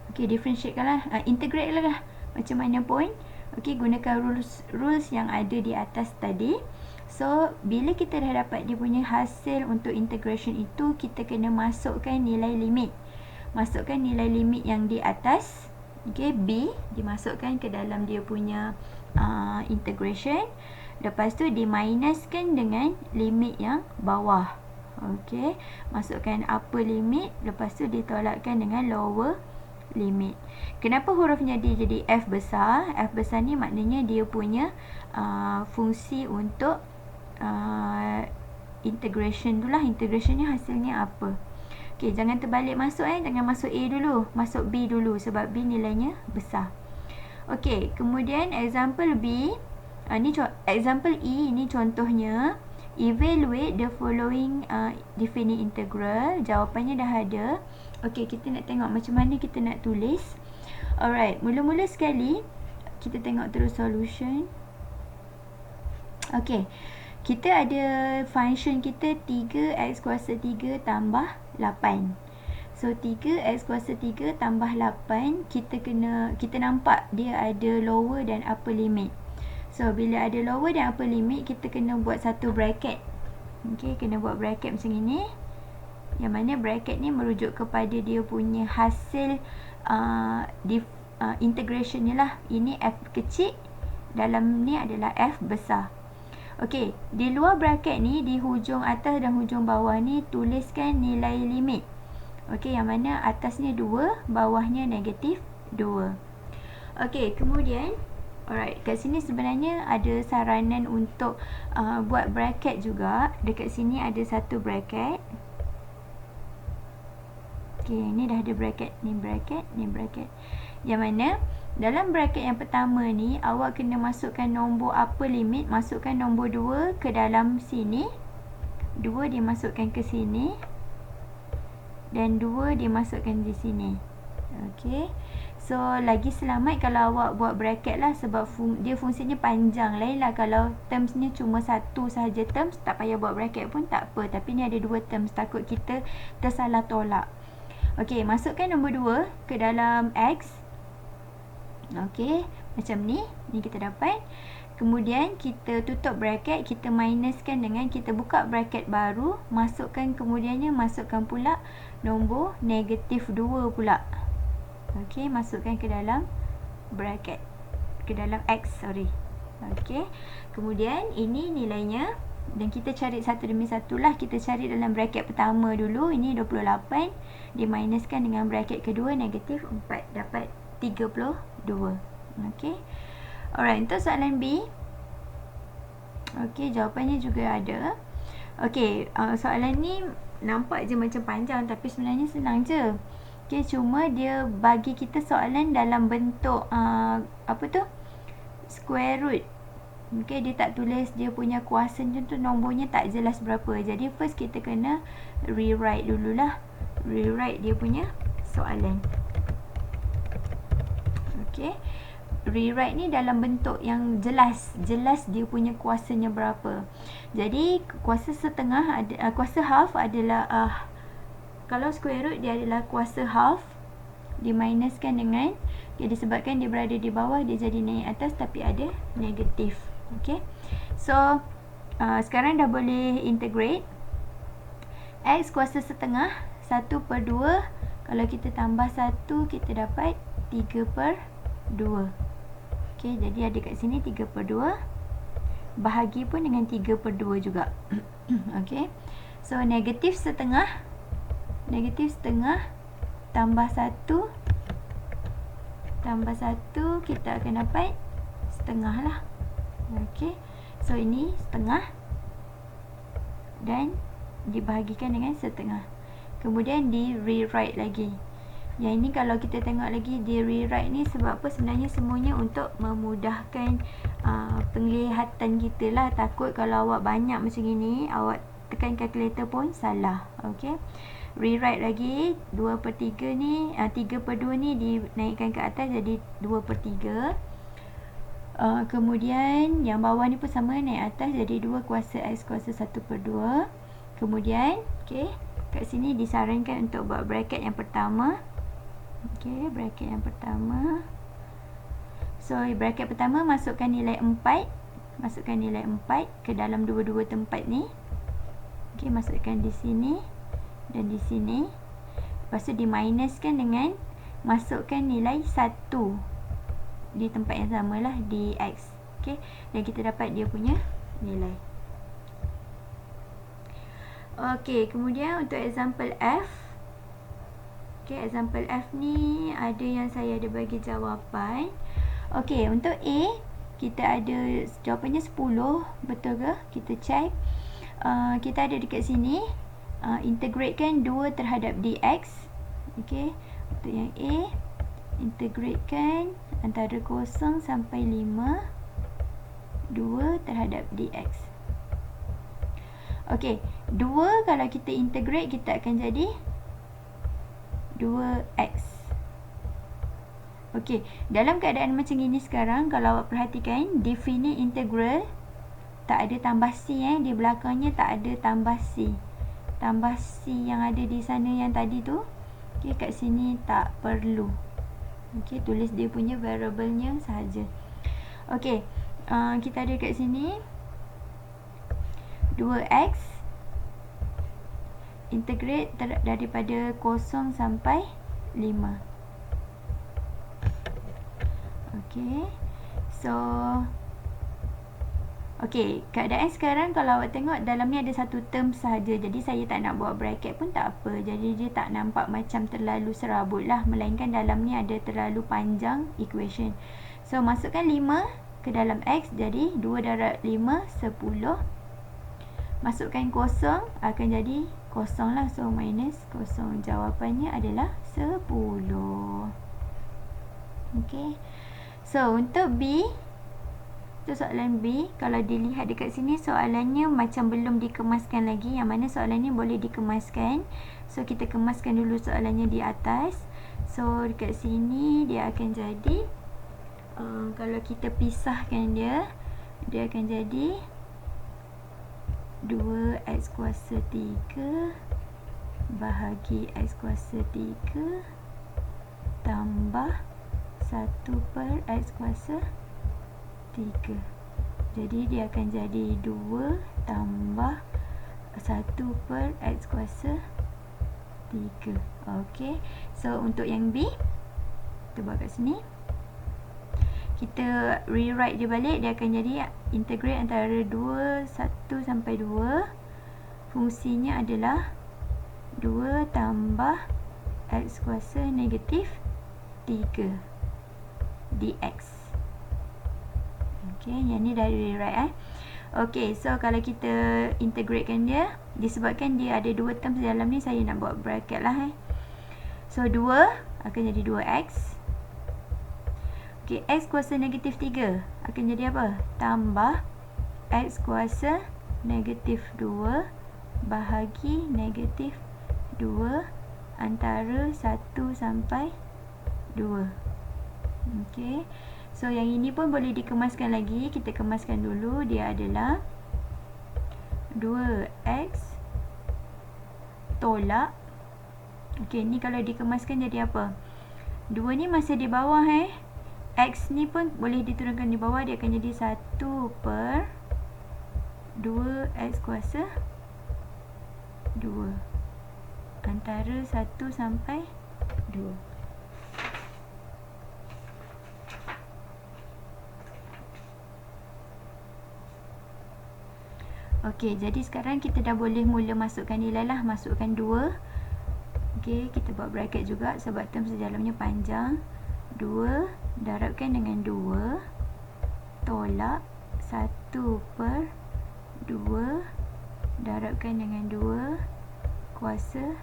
Okey, differentiate lah, integrate lah macam mana pun. Okey, gunakan rules yang ada di atas tadi. So bila kita dah dapat dia punya hasil untuk integration itu, kita kena masukkan nilai limit. Masukkan nilai limit yang di atas. Okey, B dimasukkan ke dalam dia punya integration. Lepas tu diminuskan dengan limit yang bawah. Okey, masukkan upper limit, lepas tu ditolakkan dengan lower limit. Kenapa hurufnya D jadi F besar? F besar ni maknanya dia punya fungsi untuk integration tu lah. Integrationnya hasilnya apa? Okey, jangan terbalik masuk jangan masuk A dulu, masuk B dulu sebab B nilainya besar. Okey, kemudian example B, ni example E, ini contohnya evaluate the following definite integral. Jawapannya dah ada. Okey, kita nak tengok macam mana kita nak tulis. Alright, mula-mula sekali kita tengok terus solution. Okey, kita ada function kita 3x kuasa 3 tambah 8. So 3x kuasa 3 tambah 8, kita nampak dia ada lower dan upper limit. So bila ada lower dan upper limit, kita kena buat satu bracket. Okey, kena buat bracket macam ini. Yang mana bracket ni merujuk kepada dia punya hasil integration ni lah. Ini f kecil, dalam ni adalah f besar. Okey, di luar bracket ni, di hujung atas dan hujung bawah ni, tuliskan nilai limit. Okey, yang mana atasnya 2, bawahnya negatif 2. Okey, kemudian alright, kat sini sebenarnya ada saranan untuk buat bracket juga. Dekat sini ada satu bracket. Okey, ni dah ada bracket, ni bracket, ni bracket. Yang mana dalam bracket yang pertama ni, awak kena masukkan nombor upper limit, masukkan nombor 2 ke dalam sini. 2 dimasukkan ke sini. Dan 2 dimasukkan di sini. Okey. So lagi selamat kalau awak buat bracket lah, sebab dia fungsinya panjang. Lain lah kalau terms ni cuma satu sahaja terms, tak payah buat bracket pun tak apa. Tapi ni ada 2 terms, takut kita tersalah tolak. Okey, masukkan nombor 2 ke dalam X. Okey, macam ni. Ni kita dapat. Kemudian kita tutup bracket, kita minuskan dengan kita buka bracket baru, masukkan, kemudiannya masukkan pula nombor negatif 2 pula. Okey, masukkan ke dalam bracket, ke dalam X, sorry. Okey, kemudian ini nilainya dan kita cari satu demi satu lah. Kita cari dalam bracket pertama dulu, ini 28, diminuskan dengan bracket kedua negatif 4, dapat 32. Okey. Alright, untuk soalan B. Okey, jawapannya juga ada. Okey, soalan ni nampak je macam panjang, tapi sebenarnya senang je. Okey, cuma dia bagi kita soalan dalam bentuk apa tu? Square root. Okay, dia tak tulis dia punya kuasa tu nombornya tak jelas berapa. Jadi first kita kena rewrite dululah. Rewrite dia punya soalan. Okay, rewrite ni dalam bentuk yang jelas dia punya kuasanya berapa. Jadi kuasa setengah kuasa half adalah kalau square root dia adalah kuasa half diminuskan dengan disebabkan dia berada di bawah, dia jadi naik atas tapi ada negatif. Okay, so sekarang dah boleh integrate. X kuasa setengah 1/2. Kalau kita tambah 1 kita dapat 3/2. Okay, jadi ada kat sini 3/2. Bahagi pun dengan 3/2 juga. Okay, so negatif setengah tambah 1 kita akan dapat setengah lah. Okay, so ini setengah dan dibahagikan dengan setengah. Kemudian di rewrite lagi. Yang ini kalau kita tengok lagi di rewrite ni sebab apa, sebenarnya semuanya untuk memudahkan penglihatan kita lah. Takut kalau awak banyak macam ini, awak tekan kalkulator pun salah. Okay, rewrite lagi 2/3 ni, 3/2 ni dinaikkan ke atas jadi 2/3. Kemudian yang bawah ni pun sama, naik atas jadi 2 kuasa X kuasa 1/2. Kemudian okay, kat sini disarankan untuk buat bracket yang pertama. Okay, bracket yang pertama. So bracket pertama masukkan nilai 4 ke dalam dua-dua tempat ni. Okay, masukkan di sini dan di sini. Lepas tu diminuskan dengan masukkan nilai 1 di tempat yang sama lah, di X. Okay, dan kita dapat dia punya nilai. Okay, kemudian untuk example F. Okay, example F ni ada yang saya ada bagi jawapan. Okay, untuk A kita ada jawapannya 10, betul ke? Kita check. Kita ada dekat sini integratekan 2 terhadap dx. Okay, untuk yang A integratekan antara 0 sampai 5 2 terhadap dx. Okey, 2 kalau kita integrate kita akan jadi 2x. Okey, dalam keadaan macam ini sekarang kalau awak perhatikan definite integral tak ada tambah c di belakangnya tak ada tambah c. Tambah c yang ada di sana yang tadi tu. Okey, kat sini tak perlu. Okey, tulis dia punya variable-nya sahaja. Okey, kita ada kat sini 2x integrate daripada 0 sampai 5. Okey, so okey, keadaan sekarang kalau awak tengok dalam ni ada satu term sahaja, jadi saya tak nak buat bracket pun tak apa, jadi dia tak nampak macam terlalu serabut lah, melainkan dalam ni ada terlalu panjang equation. So masukkan 5 ke dalam x, jadi 2 darab 5 10. Masukkan 0 akan jadi 0 lah, so minus 0. Jawapannya adalah 10. Okey, so untuk B, itu soalan B. Kalau dilihat dekat sini soalannya macam belum dikemaskan lagi, yang mana soalan ni boleh dikemaskan. So kita kemaskan dulu soalannya di atas. So dekat sini dia akan jadi kalau kita pisahkan dia akan jadi 2x kuasa 3 bahagi x kuasa 3 tambah 1/x kuasa 3. Jadi dia akan jadi 2 tambah 1/x kuasa 3. Okey, so untuk yang B kita buat kat sini, kita rewrite dia balik, dia akan jadi integrate antara 1 sampai 2. Fungsinya adalah 2 tambah x kuasa negatif 3 dx. Okey, yang ni dah rewrite Okey, so kalau kita integratekan dia, disebabkan dia ada 2 term dalam ni, saya nak buat bracket lah So 2 akan jadi 2x. Okey, X kuasa negatif 3 akan jadi apa? Tambah X kuasa negatif 2 bahagi negatif 2 antara 1 sampai 2. Okey. So, yang ini pun boleh dikemaskan lagi. Kita kemaskan dulu. Dia adalah 2X tolak. Okey, ni kalau dikemaskan jadi apa? 2 ni masih di bawah X ni pun boleh diturunkan di bawah. Dia akan jadi 1 per 2X kuasa 2 antara 1 sampai 2. Okey, jadi sekarang kita dah boleh mula masukkan nilai lah. Masukkan 2. Okey, kita buat bracket juga sebab term sejalannya panjang. 2 darabkan dengan 2 tolak 1 per 2 darabkan dengan 2 kuasa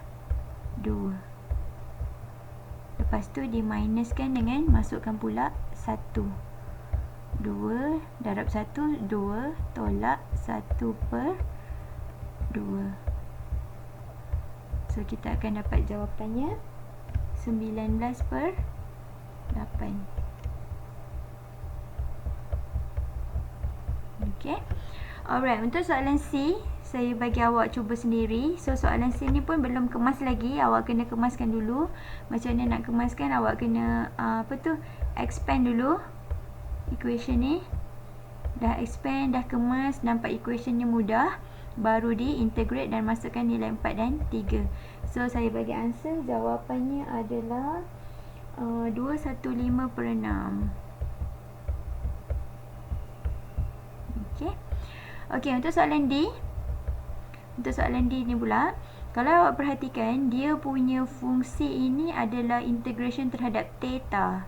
2. Lepas tu diminuskan dengan masukkan pula 1. 2 darab 1, 2 tolak 1 per 2. So, kita akan dapat jawapannya 19 per 8. Okay. Alright, untuk soalan C, saya bagi awak cuba sendiri. So, soalan C ni pun belum kemas lagi. Awak kena kemaskan dulu. Macam mana nak kemaskan? Awak kena expand dulu equation ni. Dah expand, dah kemas, nampak equationnya mudah. Baru di-integrate dan masukkan nilai 4 dan 3. So, saya bagi answer. Jawapannya adalah 215 per 6. Okay. Okey, untuk soalan D. Untuk soalan D ni pula, kalau awak perhatikan, dia punya fungsi ini adalah integration terhadap theta.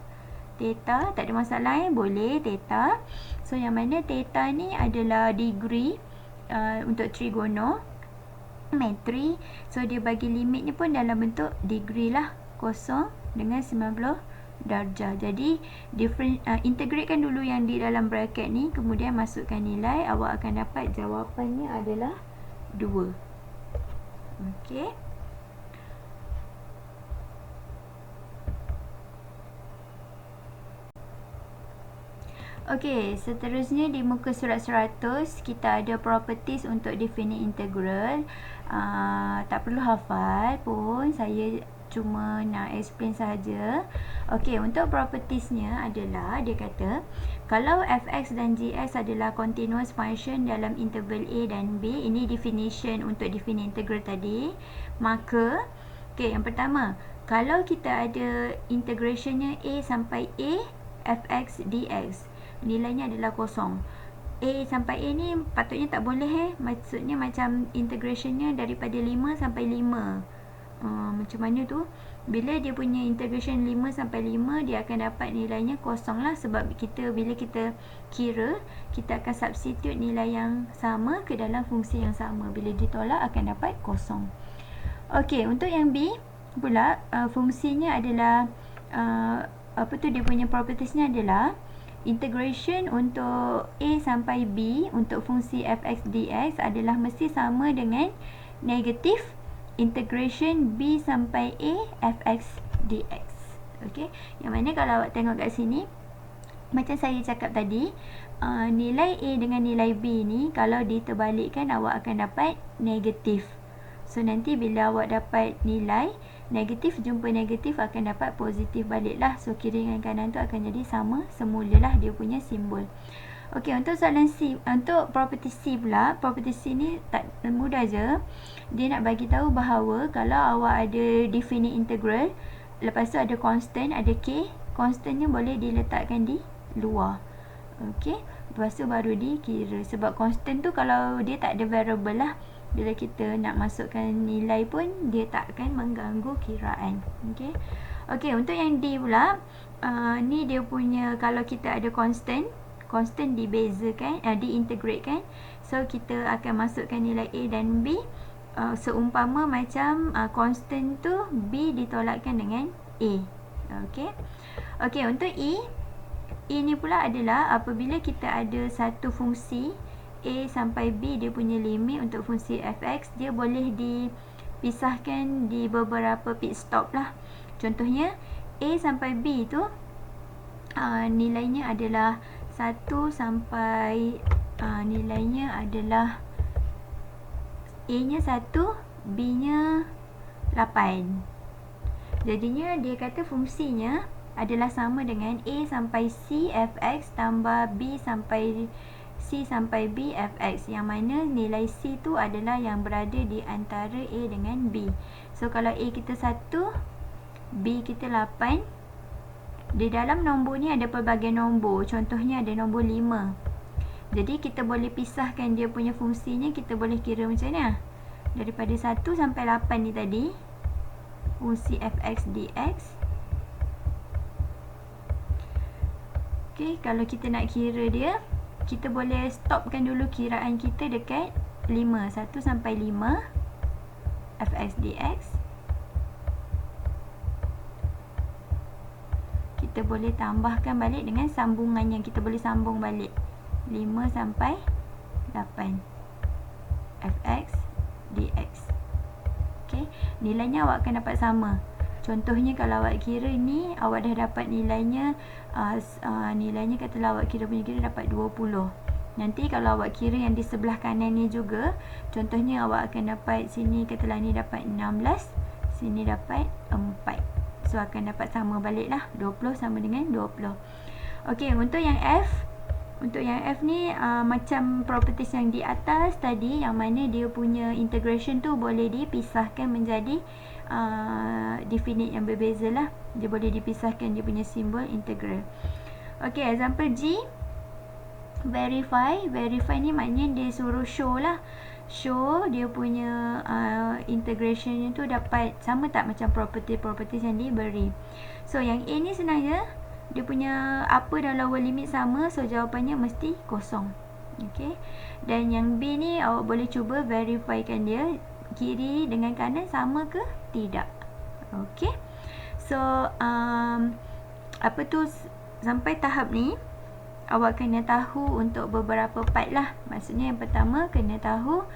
Theta, tak ada masalah boleh theta. So, yang mana theta ni adalah degree untuk trigonometri. So, dia bagi limit ni pun dalam bentuk degree lah. 0 dengan 90 darjah. Jadi integratekan dulu yang di dalam bracket ni, kemudian masukkan nilai. Awak akan dapat jawapannya adalah 2. Okey. Okey, seterusnya di muka surat 100 kita ada properties untuk definite integral. Tak perlu hafal pun, saya cuma nak explain sahaja. Okey, untuk propertiesnya adalah dia kata kalau fx dan gx adalah continuous function dalam interval a dan b, ini definition untuk definite integral tadi, maka okey, yang pertama, kalau kita ada integrationnya a sampai a fx dx, nilainya adalah kosong. A sampai A ni patutnya tak boleh maksudnya macam integrationnya daripada 5 sampai 5. Macam mana tu? Bila dia punya integration 5 sampai 5, dia akan dapat nilainya kosong lah. Sebab bila kita kira, kita akan substitute nilai yang sama ke dalam fungsi yang sama. Bila ditolak akan dapat kosong. Okey, untuk yang B pula, fungsinya adalah dia punya propertiesnya adalah integration untuk A sampai B untuk fungsi fx dx adalah mesti sama dengan negatif integration B sampai A fx dx. Okey, yang mana kalau awak tengok kat sini, macam saya cakap tadi, nilai A dengan nilai B ni kalau diterbalikkan awak akan dapat negatif. So, nanti bila awak dapat nilai negatif jumpa negatif akan dapat positif balik lah. So, kiri dengan kanan tu akan jadi sama semula lah dia punya simbol. Okey, untuk soalan C, untuk property C pula, property C ni tak mudah je. Dia nak bagi tahu bahawa kalau awak ada definite integral, lepas tu ada constant, ada K, constantnya boleh diletakkan di luar. Okey, lepas tu baru dikira. Sebab constant tu kalau dia tak ada variable lah, bila kita nak masukkan nilai pun dia tak akan mengganggu kiraan. Okey. Okey, untuk yang D pula, ni dia punya kalau kita ada constant dibezakan, diintegratekan. So, kita akan masukkan nilai A dan B. Seumpama macam constant tu B ditolakkan dengan A. Okey. Okey, untuk E, E ni pula adalah apabila kita ada satu fungsi A sampai B, dia punya limit untuk fungsi fx, dia boleh dipisahkan di beberapa pit stop lah. Contohnya A sampai B tu nilainya adalah 1 sampai nilainya adalah A nya 1, B nya 8. Jadinya dia kata fungsinya adalah sama dengan A sampai C fx tambah B sampai C sampai B fx, yang mana nilai C tu adalah yang berada di antara A dengan B. So kalau A kita 1, B kita 8. Di dalam nombor ni ada pelbagai nombor. Contohnya ada nombor 5. Jadi kita boleh pisahkan dia punya fungsinya. Kita boleh kira macam ni. Daripada 1 sampai 8 ni tadi, fungsi fx dx. Okay, kalau kita nak kira dia, kita boleh stopkan dulu kiraan kita dekat 5. 1 sampai 5 fx dx. Kita boleh tambahkan balik dengan sambungan yang kita boleh sambung balik. 5 sampai 8 fx dx. Okay, nilainya awak akan dapat sama. Contohnya kalau awak kira ni, awak dah dapat nilainya nilainya katalah awak kira dapat 20. Nanti kalau awak kira yang di sebelah kanan ni juga, contohnya awak akan dapat sini, katalah ni dapat 16, sini dapat 4. So akan dapat sama balik lah, 20 sama dengan 20. Okey, untuk yang F, ni macam properties yang di atas tadi, yang mana dia punya integration tu boleh dipisahkan menjadi definite yang berbeza lah. Dia boleh dipisahkan dia punya simbol integral. Okey, example G, verify. Verify ni maknanya dia suruh show lah. Show dia punya integrationnya tu dapat sama tak macam properties yang diberi. So yang A ni sebenarnya dia punya upper dan lower limit sama, so jawapannya mesti kosong. Okey. Dan yang B ni awak boleh cuba verifykan dia, kiri dengan kanan sama ke tidak. Okey. So sampai tahap ni awak kena tahu untuk beberapa part lah. Maksudnya yang pertama kena tahu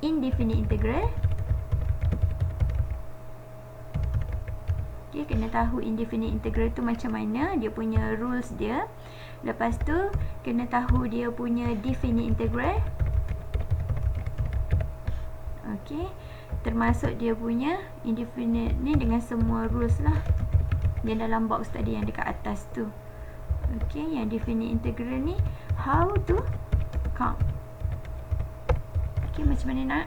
indefinite integral. Okay, kena tahu indefinite integral tu macam mana, dia punya rules dia. Lepas tu kena tahu dia punya definite integral. Okay, termasuk dia punya indefinite ni dengan semua rules lah yang dalam box tadi yang dekat atas tu. Okay, yang definite integral ni how to count. Okay, macam mana nak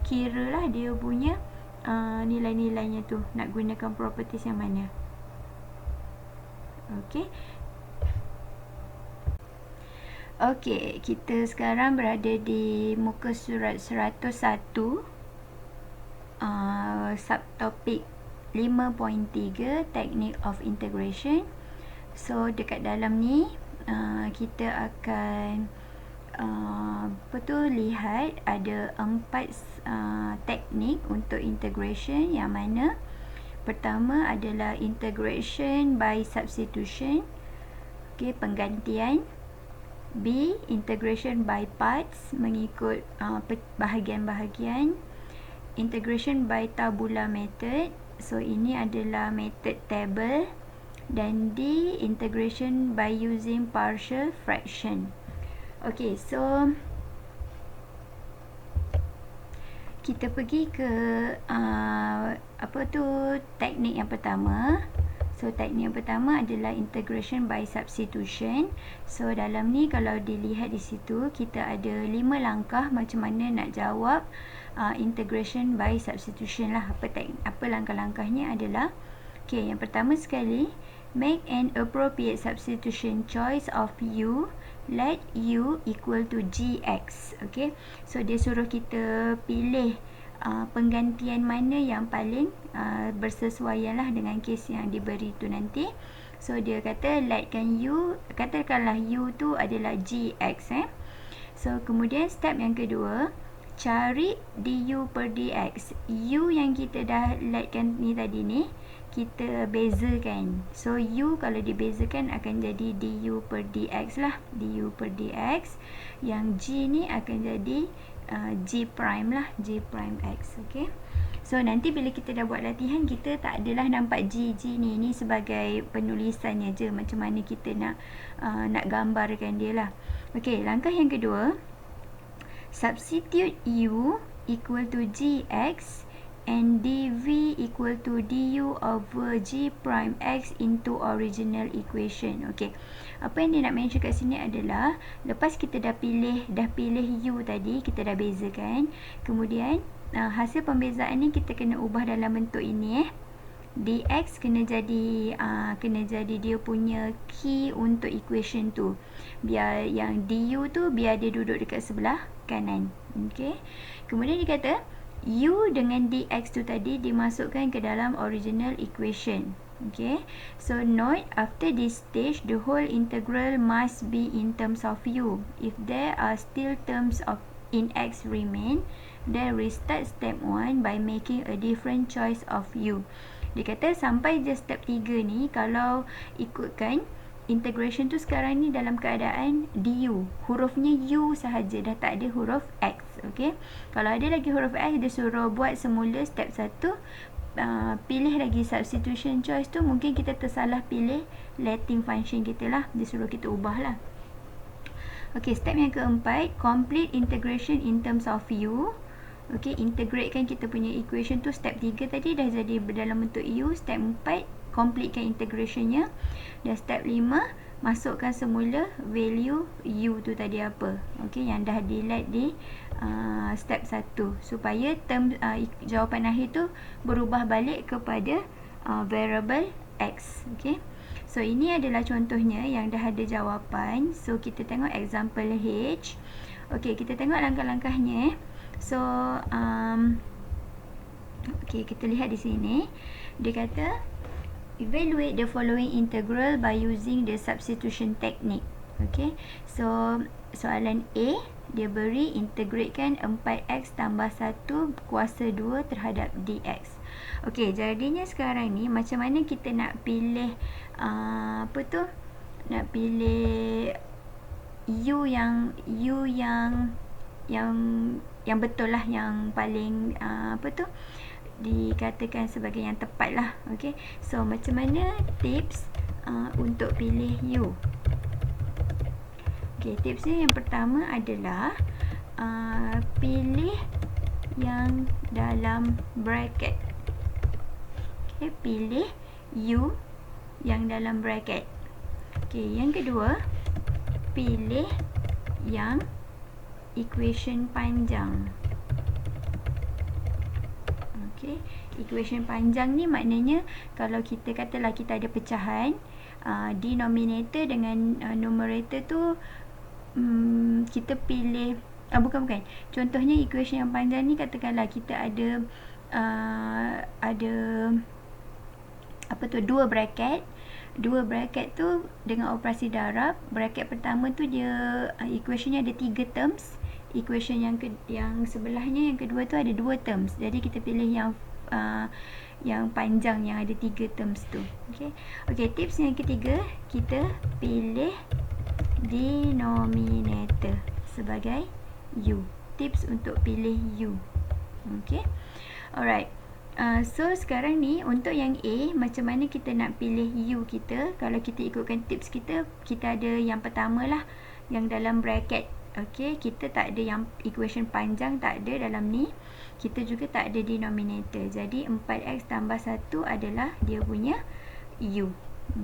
kira lah dia punya nilai-nilainya tu, nak gunakan properties yang mana. Okey. Okey, kita sekarang berada di muka surat 101, subtopik 5.3 Technique of Integration. So dekat dalam ni kita akan lihat ada 4 teknik untuk integration, yang mana pertama adalah integration by substitution, okay, penggantian. B, integration by parts, mengikut bahagian-bahagian. Integration by tabula method, so ini adalah method table. Dan D, integration by using partial fraction. Okay, so kita pergi ke teknik yang pertama. So teknik yang pertama adalah integration by substitution. So dalam ni kalau dilihat di situ, kita ada 5 langkah macam mana nak jawab integration by substitution lah. Apa langkah-langkahnya adalah, okay, yang pertama sekali, make an appropriate substitution choice of U. Let U equal to GX. Okay, so dia suruh kita pilih penggantian mana yang paling bersesuaian lah dengan kes yang diberi tu nanti. So dia kata letkan U, katakanlah U tu adalah GX. So kemudian step yang kedua, cari du per dx. U yang kita dah letkan ni tadi ni, kita bezakan. So U kalau dibezakan akan jadi du per dx lah, du per dx. Yang G ni akan jadi G prime lah, G prime x. Okay, so nanti bila kita dah buat latihan, kita tak adalah nampak G ni sebagai penulisannya je, macam mana kita nak gambarkan dia lah. Okay, langkah yang kedua, substitute U equal to Gx and dv equal to du over G prime x into original equation. Okay, apa yang dia nak mention kat sini adalah, lepas kita dah pilih U tadi, kita dah bezakan, kemudian hasil pembezaan ni kita kena ubah dalam bentuk ini dx kena jadi dia punya key untuk equation tu, biar yang du tu biar dia duduk dekat sebelah kanan. Okay, kemudian dia kata u dengan dx tu tadi dimasukkan ke dalam original equation. Okay, so note, after this stage the whole integral must be in terms of u. If there are still terms in x remain, then restart step 1 by making a different choice of u. Dia kata sampai je step 3 ni, kalau ikutkan integration tu sekarang ni dalam keadaan du, hurufnya u sahaja, dah tak ada huruf x. Okay, kalau ada lagi huruf x, dia suruh buat semula step 1, pilih lagi substitution choice tu, mungkin kita tersalah pilih letting function kita lah, dia suruh kita ubah lah. Okay, step yang keempat, complete integration in terms of u. Okay, integratekan kita punya equation tu. Step 3 tadi dah jadi dalam bentuk u. Step 4, completekan integrationnya. Dan step 5, masukkan semula value u tu tadi apa. Okay, yang dah delete di step 1, supaya term jawapan akhir tu berubah balik kepada variable x. Okay, so ini adalah contohnya yang dah ada jawapan. So kita tengok example H. Okay, kita tengok langkah-langkahnya. So okay, kita lihat di sini. Dia kata evaluate the following integral by using the substitution technique. Okay, so soalan A, dia beri integratekan 4x tambah 1 kuasa 2 terhadap dx. Okay, jadinya sekarang ni macam mana kita nak pilih nak pilih u yang betul lah, yang paling dikatakan sebagai yang tepat lah. Okay, so macam mana tips untuk pilih u? Okay, tipsnya yang pertama adalah pilih yang dalam bracket. Okay, pilih u yang dalam bracket. Okay, yang kedua, pilih yang equation panjang. Okay, equation panjang ni maknanya kalau kita katalah kita ada pecahan, denominator dengan numerator tu kita pilih bukan. Contohnya equation yang panjang ni, katakanlah kita ada dua bracket. Dua bracket tu dengan operasi darab. Bracket pertama tu dia equationnya ada 3 terms. Equation yang sebelahnya, yang kedua tu ada 2 terms. Jadi kita pilih yang panjang yang ada 3 terms tu. Okay, tips yang ketiga, kita pilih denominator sebagai u. Tips untuk pilih u. Okay, alright. So sekarang ni untuk yang A, macam mana kita nak pilih u kita? Kalau kita ikutkan tips kita ada yang pertama lah, yang dalam bracket. Okay, kita tak ada yang equation panjang, tak ada dalam ni. Kita juga tak ada denominator. Jadi 4x tambah 1 adalah dia punya u.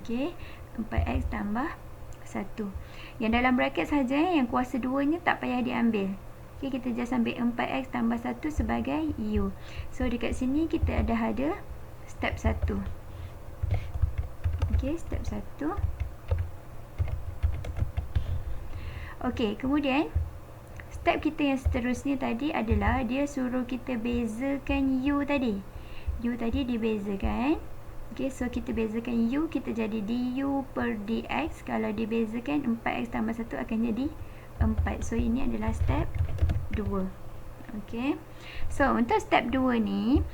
Okay, 4x tambah 1. Yang dalam bracket saja, yang kuasa 2 nya tak payah diambil. Okay, kita just ambil 4x tambah 1 sebagai u. So dekat sini kita ada step 1. Okay, step 1. Okay, kemudian step kita yang seterusnya tadi adalah dia suruh kita bezakan u tadi. U tadi dibezakan. Okay, so kita bezakan u, kita jadi du per dx. Kalau dibezakan 4x tambah 1 akan jadi 4. So ini adalah step 2. Okey. So, untuk step 2 ni,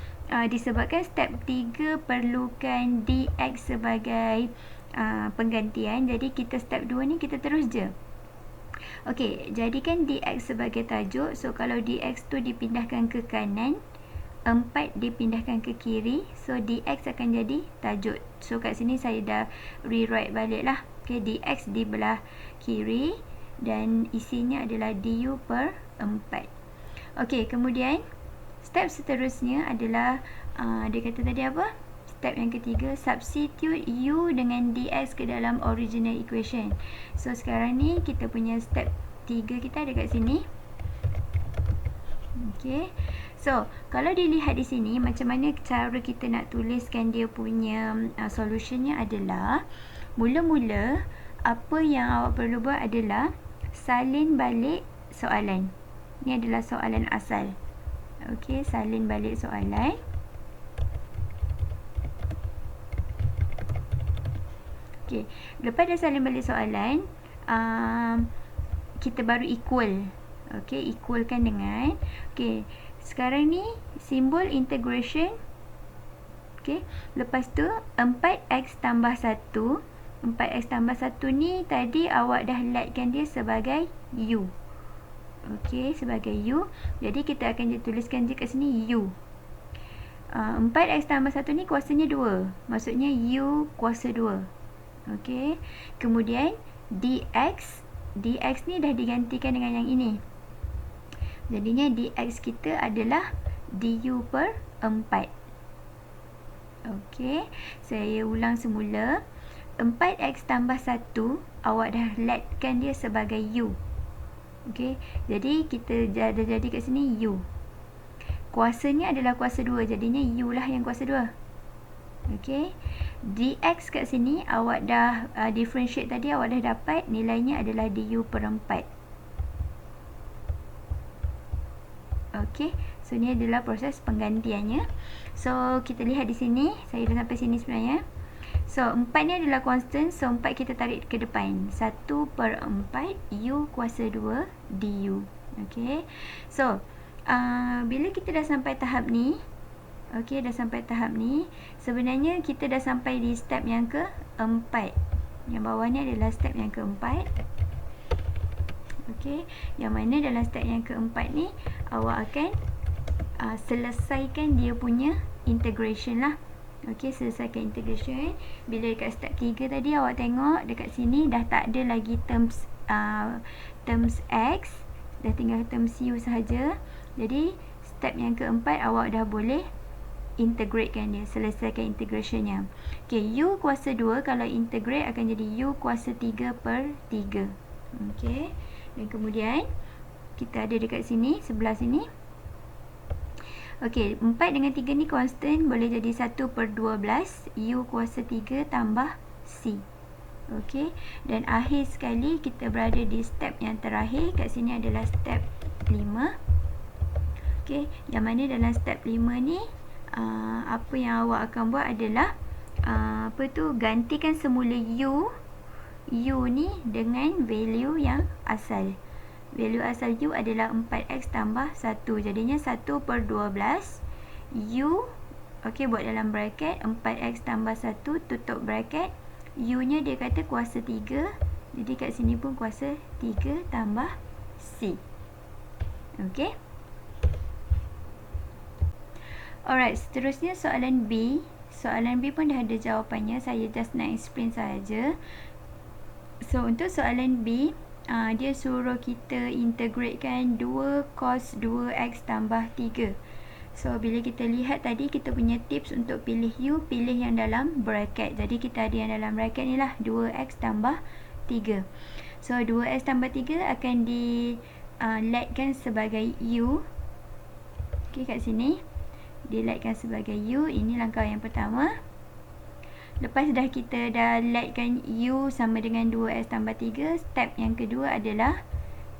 disebabkan step 3 perlukan dx sebagai penggantian, jadi kita step 2 ni kita terus je. Okey, jadikan dx sebagai tajuk. So, kalau dx tu dipindahkan ke kanan, 4 dipindahkan ke kiri, so dx akan jadi tajuk. So, kat sini saya dah rewrite balik lah. Okey, dx di belah kiri dan isinya adalah du per 4. Okey, kemudian step seterusnya adalah dia kata tadi apa? Step yang ketiga, substitute u dengan dx ke dalam original equation. So, sekarang ni kita punya step 3 kita ada kat sini. Okey. So, kalau dilihat di sini, macam mana cara kita nak tuliskan dia punya solutionnya adalah, mula-mula apa yang awak perlu buat adalah salin balik soalan. Ini adalah soalan asal. Okey, salin balik soalan. Okey, lepas dah salin balik soalan, kita baru equal. Okey, equalkan dengan, okey, sekarang ni simbol integration. Okey, lepas tu 4x tambah 1. 4x tambah 1 ni tadi awak dah letkan dia sebagai u. Okey, sebagai u. Jadi kita akan tuliskan je kat sini u. 4x tambah 1 ni kuasanya 2. Maksudnya u kuasa 2. Okey. Kemudian dx. Dx ni dah digantikan dengan yang ini. Jadinya dx kita adalah du per 4. Okey. Saya ulang semula. 4x tambah 1. Awak dah letkan dia sebagai u. Okey. Jadi kita dah jadi kat sini u. Kuasanya adalah kuasa 2. Jadinya u lah yang kuasa 2. Okey. Dx kat sini awak dah differentiate tadi, awak dah dapat nilainya adalah du per 4. Okey. So, ni adalah proses penggantiannya. So, kita lihat di sini. Saya dah sampai sini sebenarnya. So, 4 ni adalah constant. So, 4 kita tarik ke depan. 1 per 4 u kuasa 2 du. Okey. So, bila kita dah sampai tahap ni, okey, dah sampai tahap ni, sebenarnya kita dah sampai di step yang ke-4. Yang bawah ni adalah step yang ke-4. Okey, yang mana dalam step yang ke-4 ni awak akan selesaikan dia punya integration lah. Okey, selesaikan integration. Bila dekat step 3 tadi awak tengok dekat sini dah tak ada lagi terms x, dah tinggal terms u sahaja. Jadi step yang ke-4 awak dah boleh integratekan dia, selesaikan integrationnya. Okey, u kuasa 2 kalau integrate akan jadi u kuasa 3 per 3. Okey. Dan kemudian kita ada dekat sini, sebelah sini. Okey, 4 dengan 3 ni constant, boleh jadi 1 per 12 u kuasa 3 tambah c. Okey, dan akhir sekali kita berada di step yang terakhir. Kat sini adalah step 5. Okey, yang mana dalam step 5 ni apa yang awak akan buat adalah gantikan semula u ni dengan value yang asal. Value asal u adalah 4x tambah 1. Jadinya 1 per 12 u. Okey, buat dalam bracket 4x tambah 1 tutup bracket. U nya dia kata kuasa 3. Jadi kat sini pun kuasa 3 tambah c. Okey. Alright, seterusnya soalan B. Soalan B pun dah ada jawapannya. Saya just nak explain sahaja. So, untuk soalan B, dia suruh kita integratekan 2 cos 2x tambah 3. So, bila kita lihat tadi, kita punya tips untuk pilih u, pilih yang dalam bracket. Jadi, kita ada yang dalam bracket ni lah, 2x tambah 3. So, 2x tambah 3 akan letkan sebagai u. Okey, kat sini. Diletkan sebagai u. Ini langkah yang pertama. Lepas kita dah letkan u sama dengan 2x tambah 3, step yang kedua adalah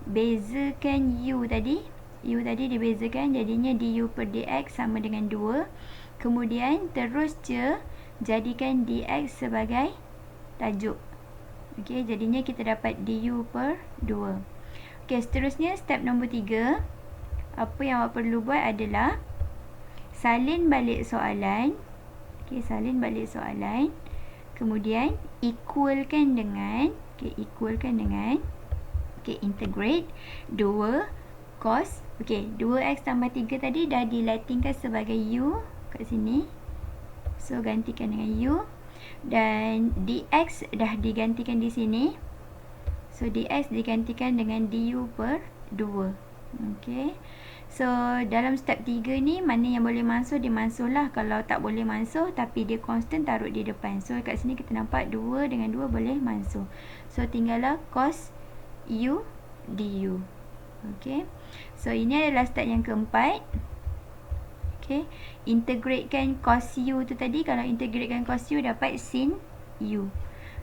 bezakan u tadi. U tadi dibezakan, jadinya du per dx sama dengan 2. Kemudian terus je jadikan dx sebagai tajuk. Okey, jadinya kita dapat du per 2. Okey, seterusnya step nombor 3. apa yang awak perlu buat adalah salin balik soalan. Okey, salin balik soalan. Kemudian equalkan dengan integrate 2 cos. Okey, 2x tambah 3 tadi dah dilatingkan sebagai u kat sini. So gantikan dengan u, dan dx dah digantikan di sini. So dx digantikan dengan du per 2. Okey. So dalam step 3 ni, mana yang boleh mansuh dia mansuh lah. Kalau tak boleh mansuh tapi dia constant, taruh di depan. So kat sini kita nampak 2 dengan 2 boleh mansuh. So tinggallah cos u du. Okey. So ini adalah step yang keempat. Okey. Integratekan cos u tu tadi. Kalau integratekan cos u dapat sin u.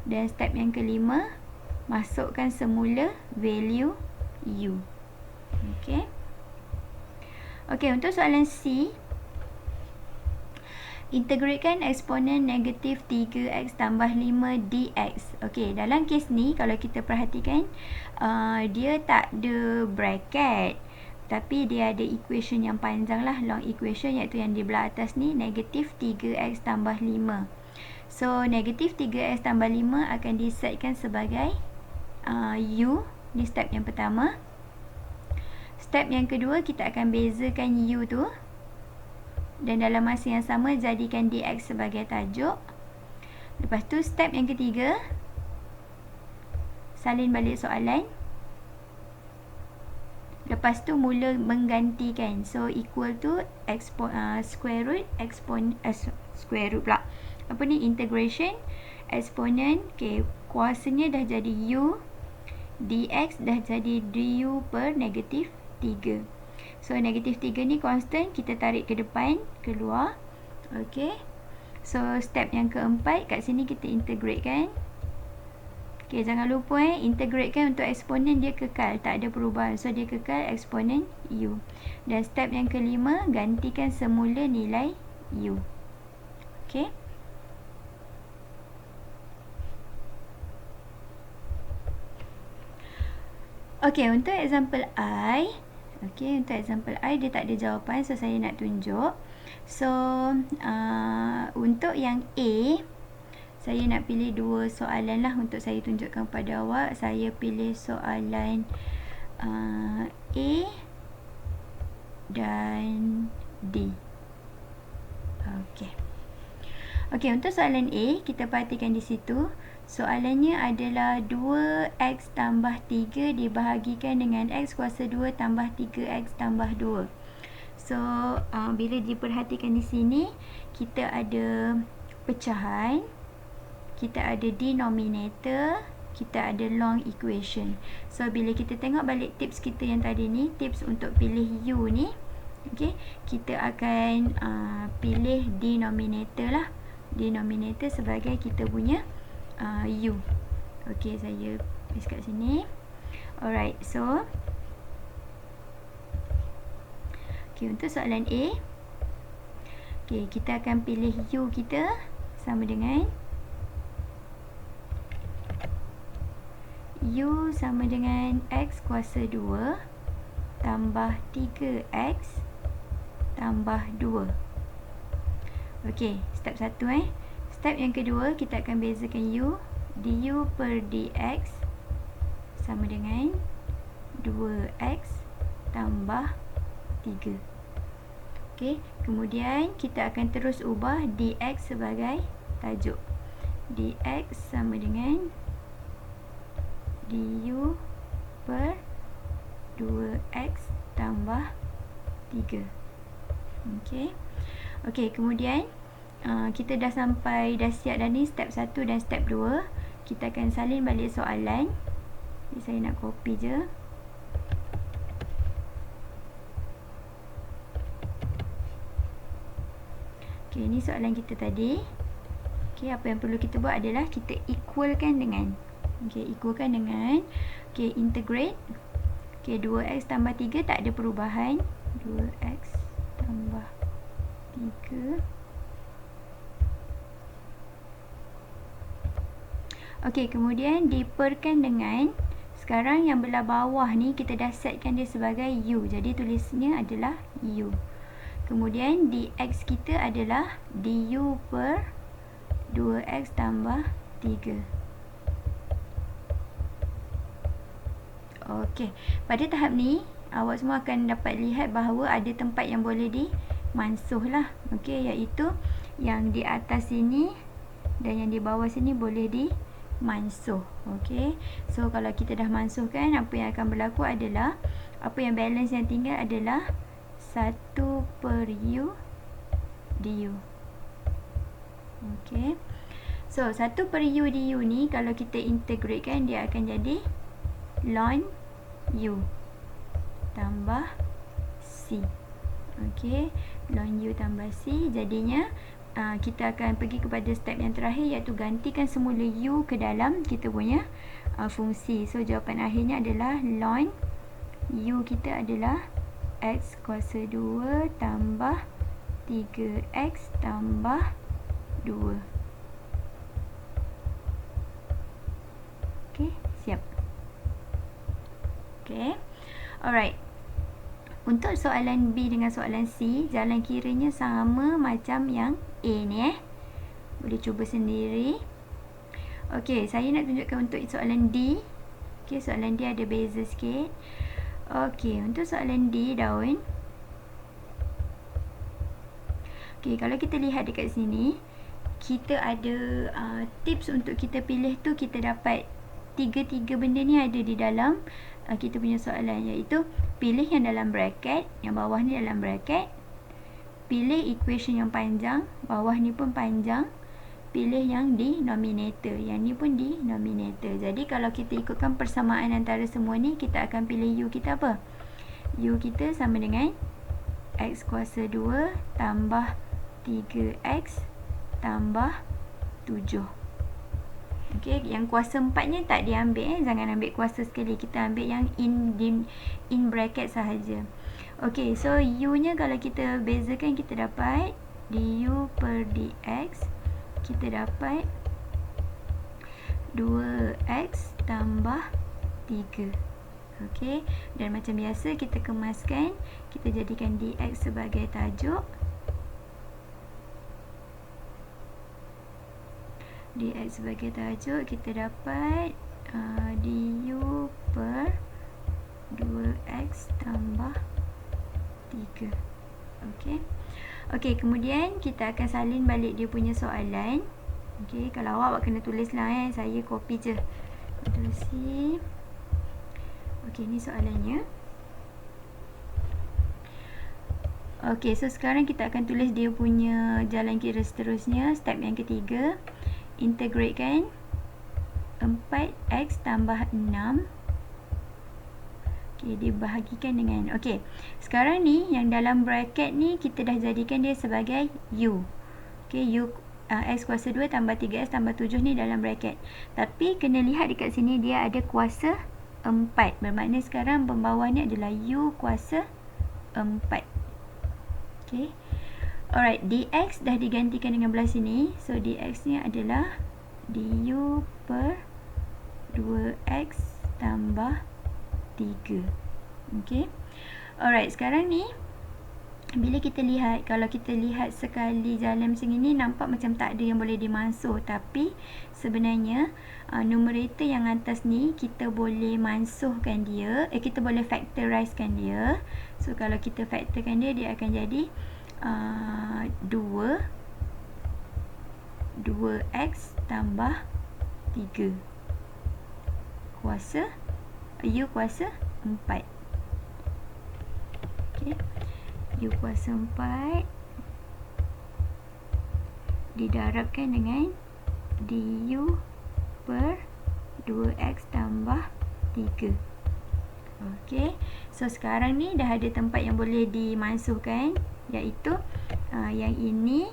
Dan step yang kelima, masukkan semula value u. Okey. Okey, untuk soalan C, integratekan eksponen negatif 3x tambah 5 dx. Okey, dalam kes ni kalau kita perhatikan, dia tak ada bracket, tapi dia ada equation yang panjang lah, long equation, iaitu yang di belah atas ni, negatif 3x tambah 5. So negatif 3x tambah 5 akan disetkan sebagai u. Ni step yang pertama. Step yang kedua, kita akan bezakan u tu, dan dalam masa yang sama jadikan dx sebagai tajuk. Lepas tu step yang ketiga, salin balik soalan. Lepas tu mula menggantikan. So equal to square root pula. Apa ni, integration eksponen. Okey, kuasanya dah jadi u, dx dah jadi du per negatif 3. So negatif 3 ni constant, kita tarik ke depan, keluar. Okey. So step yang keempat, kat sini kita integrate kan. Okey, jangan lupa integrate kan, untuk eksponen dia kekal, tak ada perubahan. So dia kekal eksponen u. Dan step yang kelima, gantikan semula nilai u. Okey. Okey, untuk example I, okey, untuk example I dia tak ada jawapan, so saya nak tunjuk. So untuk yang A, saya nak pilih dua soalan lah untuk saya tunjukkan pada awak. Saya pilih soalan A dan D. Okey. Okey, untuk soalan A, kita perhatikan di situ. Soalannya adalah 2x tambah 3 dibahagikan dengan x kuasa 2 tambah 3x tambah 2. So, bila diperhatikan di sini, kita ada pecahan, kita ada denominator, kita ada long equation. So, bila kita tengok balik tips kita yang tadi ni, tips untuk pilih u ni, okay, kita akan pilih denominator lah. Denominator sebagai kita punya u. Okey, saya tulis kat sini. Alright, so okey, untuk soalan A, okey, kita akan pilih u kita sama dengan u sama dengan x kuasa 2 tambah 3x tambah 2. Okey, step 1 Step yang kedua, kita akan bezakan u. Du per dx sama dengan 2x tambah 3. Okey, kemudian kita akan terus ubah dx sebagai tajuk. Dx sama dengan du per 2x tambah 3. Okey. Okey, kemudian kita dah sampai, dah siap dah ni step 1 dan step 2. Kita akan salin balik soalan. Jadi saya nak copy je. Okey, ni soalan kita tadi. Okey, apa yang perlu kita buat adalah kita equalkan dengan, okey, equalkan dengan, okey, integrate. Okey, 2x tambah 3 tak ada perubahan. 2x tambah 3. Okey, kemudian diperkan dengan Sekarang yang belah bawah ni kita dah setkan dia sebagai U. Jadi tulisnya adalah U. Kemudian dx kita adalah du per 2x tambah 3. Okey, pada tahap ni awak semua akan dapat lihat bahawa ada tempat yang boleh dimansuh lah. Okey, iaitu yang di atas sini dan yang di bawah sini boleh dimansuh. Okey, so kalau kita dah mansuhkan, apa yang akan berlaku adalah apa yang balance yang tinggal adalah 1 per U du. Okey, so 1 per U du ni kalau kita integrate kan, dia akan jadi ln U tambah C. Okey, ln U tambah C. Jadinya kita akan pergi kepada step yang terakhir, iaitu gantikan semula U ke dalam kita punya fungsi. So jawapan akhirnya adalah ln U kita adalah X kuasa 2 tambah 3X tambah 2. Okey, siap. Okey, alright. Untuk soalan B dengan soalan C, jalan kiranya sama macam yang A ni boleh cuba sendiri. Okey, saya nak tunjukkan untuk soalan D. Okey, soalan D ada beza sikit. Okey, untuk soalan D daun. Okey, kalau kita lihat dekat sini, kita ada tips untuk kita pilih tu, kita dapat tiga benda ni ada di dalam kita punya soalan, iaitu pilih yang dalam bracket, yang bawah ni dalam bracket, pilih equation yang panjang, bawah ni pun panjang, pilih yang denominator, yang ni pun denominator. Jadi kalau kita ikutkan persamaan antara semua ni, kita akan pilih U kita apa? U kita sama dengan X kuasa 2 tambah 3X tambah 7. Okey, yang kuasa 4 ni tak diambil, jangan ambil kuasa sekali, kita ambil yang in bracket sahaja. Okey, so U nya kalau kita bezakan, kita dapat du per dx, kita dapat 2x tambah 3. Okey, dan macam biasa kita kemaskan, kita jadikan dx sebagai tajuk, dx sebagai tajuk, kita dapat du per 2x tambah 3. Okey. Okey, kemudian kita akan salin balik dia punya soalan. Okey, kalau awak kena tulis lah, saya copy je. Terusi. Okey, ni soalannya. Okey, so sekarang kita akan tulis dia punya jalan kira seterusnya. Step yang ketiga, integrate kan 4x tambah 6. Okey, dibahagikan dengan, okey, sekarang ni yang dalam bracket ni kita dah jadikan dia sebagai U. Okey, U X kuasa 2 tambah 3x tambah 7 ni dalam bracket, tapi kena lihat dekat sini dia ada kuasa 4, bermakna sekarang pembawah ni adalah U kuasa 4. Okey, alright, dx dah digantikan dengan belah sini, so dx ni adalah du per 2x tambah 3. Okey, alright, sekarang ni bila kita lihat, kalau kita lihat sekali jalan macam ini, nampak macam tak ada yang boleh dimansuh, tapi sebenarnya numerator yang atas ni kita boleh mansuhkan dia, kita boleh factorizekan dia. So kalau kita factorkan dia, dia akan jadi 2x tambah 3 kuasa U kuasa 4. Okey, U kuasa 4 didarabkan dengan du per 2x tambah 3. Okey, so sekarang ni dah ada tempat yang boleh dimansuhkan, iaitu yang ini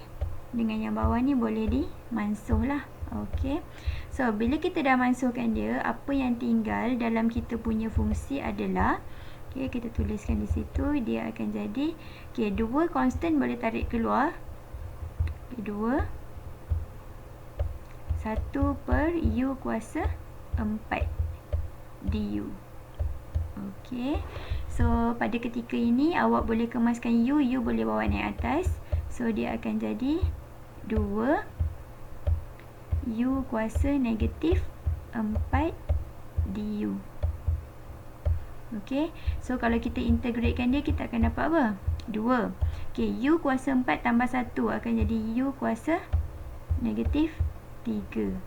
dengan yang bawah ni boleh dimansuh lah. Okey, so bila kita dah mansuhkan dia, apa yang tinggal dalam kita punya fungsi adalah, okey, kita tuliskan di situ, dia akan jadi, okey, 2 constant boleh tarik keluar, okey, 2 1 per U kuasa 4. du. Okey. So pada ketika ini awak boleh kemaskan u boleh bawa naik atas. So dia akan jadi 2 u kuasa negatif 4 du. Okey. So kalau kita integratekan dia, kita akan dapat apa? 2. Okey, u kuasa 4 tambah 1 akan jadi u kuasa negatif 3.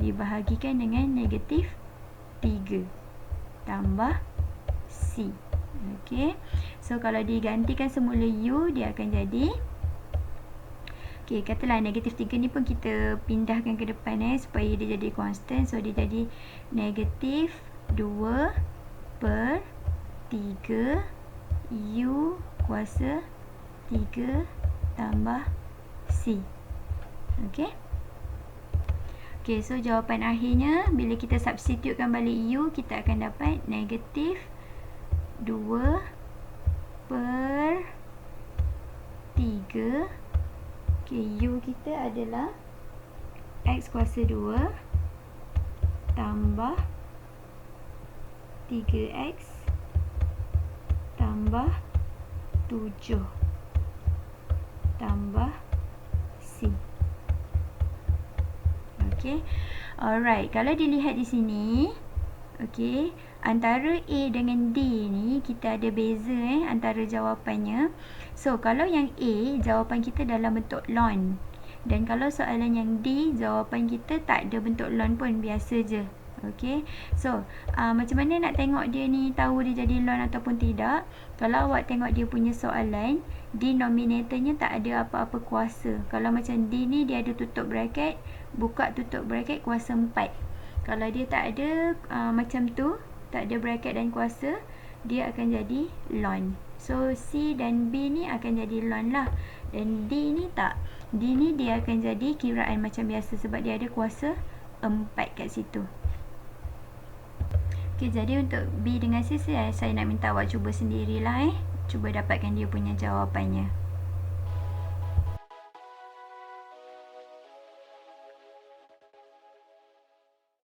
Dibahagikan dengan negatif 3 tambah C. Okey. So kalau digantikan semula u, dia akan jadi, okey, katalah negatif 3 ni pun kita pindahkan ke depan supaya dia jadi constant. So dia jadi negatif 2 per 3 u kuasa 3 tambah C. Okey. Okey, so jawapan akhirnya bila kita substitutekan balik u, kita akan dapat negatif 2 per 3. Okey, u kita adalah x kuasa 2 tambah 3x tambah 7 tambah C. Okey. Alright, kalau dilihat di sini, okey, antara A dengan D ni kita ada beza antara jawapannya. So, kalau yang A, jawapan kita dalam bentuk ln. Dan kalau soalan yang D, jawapan kita tak ada bentuk ln pun, biasa je. Okey. So, macam mana nak tengok dia ni tahu dia jadi ln ataupun tidak? Kalau awak tengok dia punya soalan, denominatornya tak ada apa-apa kuasa. Kalau macam D ni dia ada tutup bracket, buka tutup bracket kuasa 4. Kalau dia tak ada macam tu, tak ada bracket dan kuasa, dia akan jadi ln. So C dan B ni akan jadi ln lah. Dan D ni tak. D ni dia akan jadi kiraan macam biasa sebab dia ada kuasa 4 kat situ. Okey, jadi untuk B dengan C, saya nak minta awak cuba sendirilah. Cuba dapatkan dia punya jawapannya.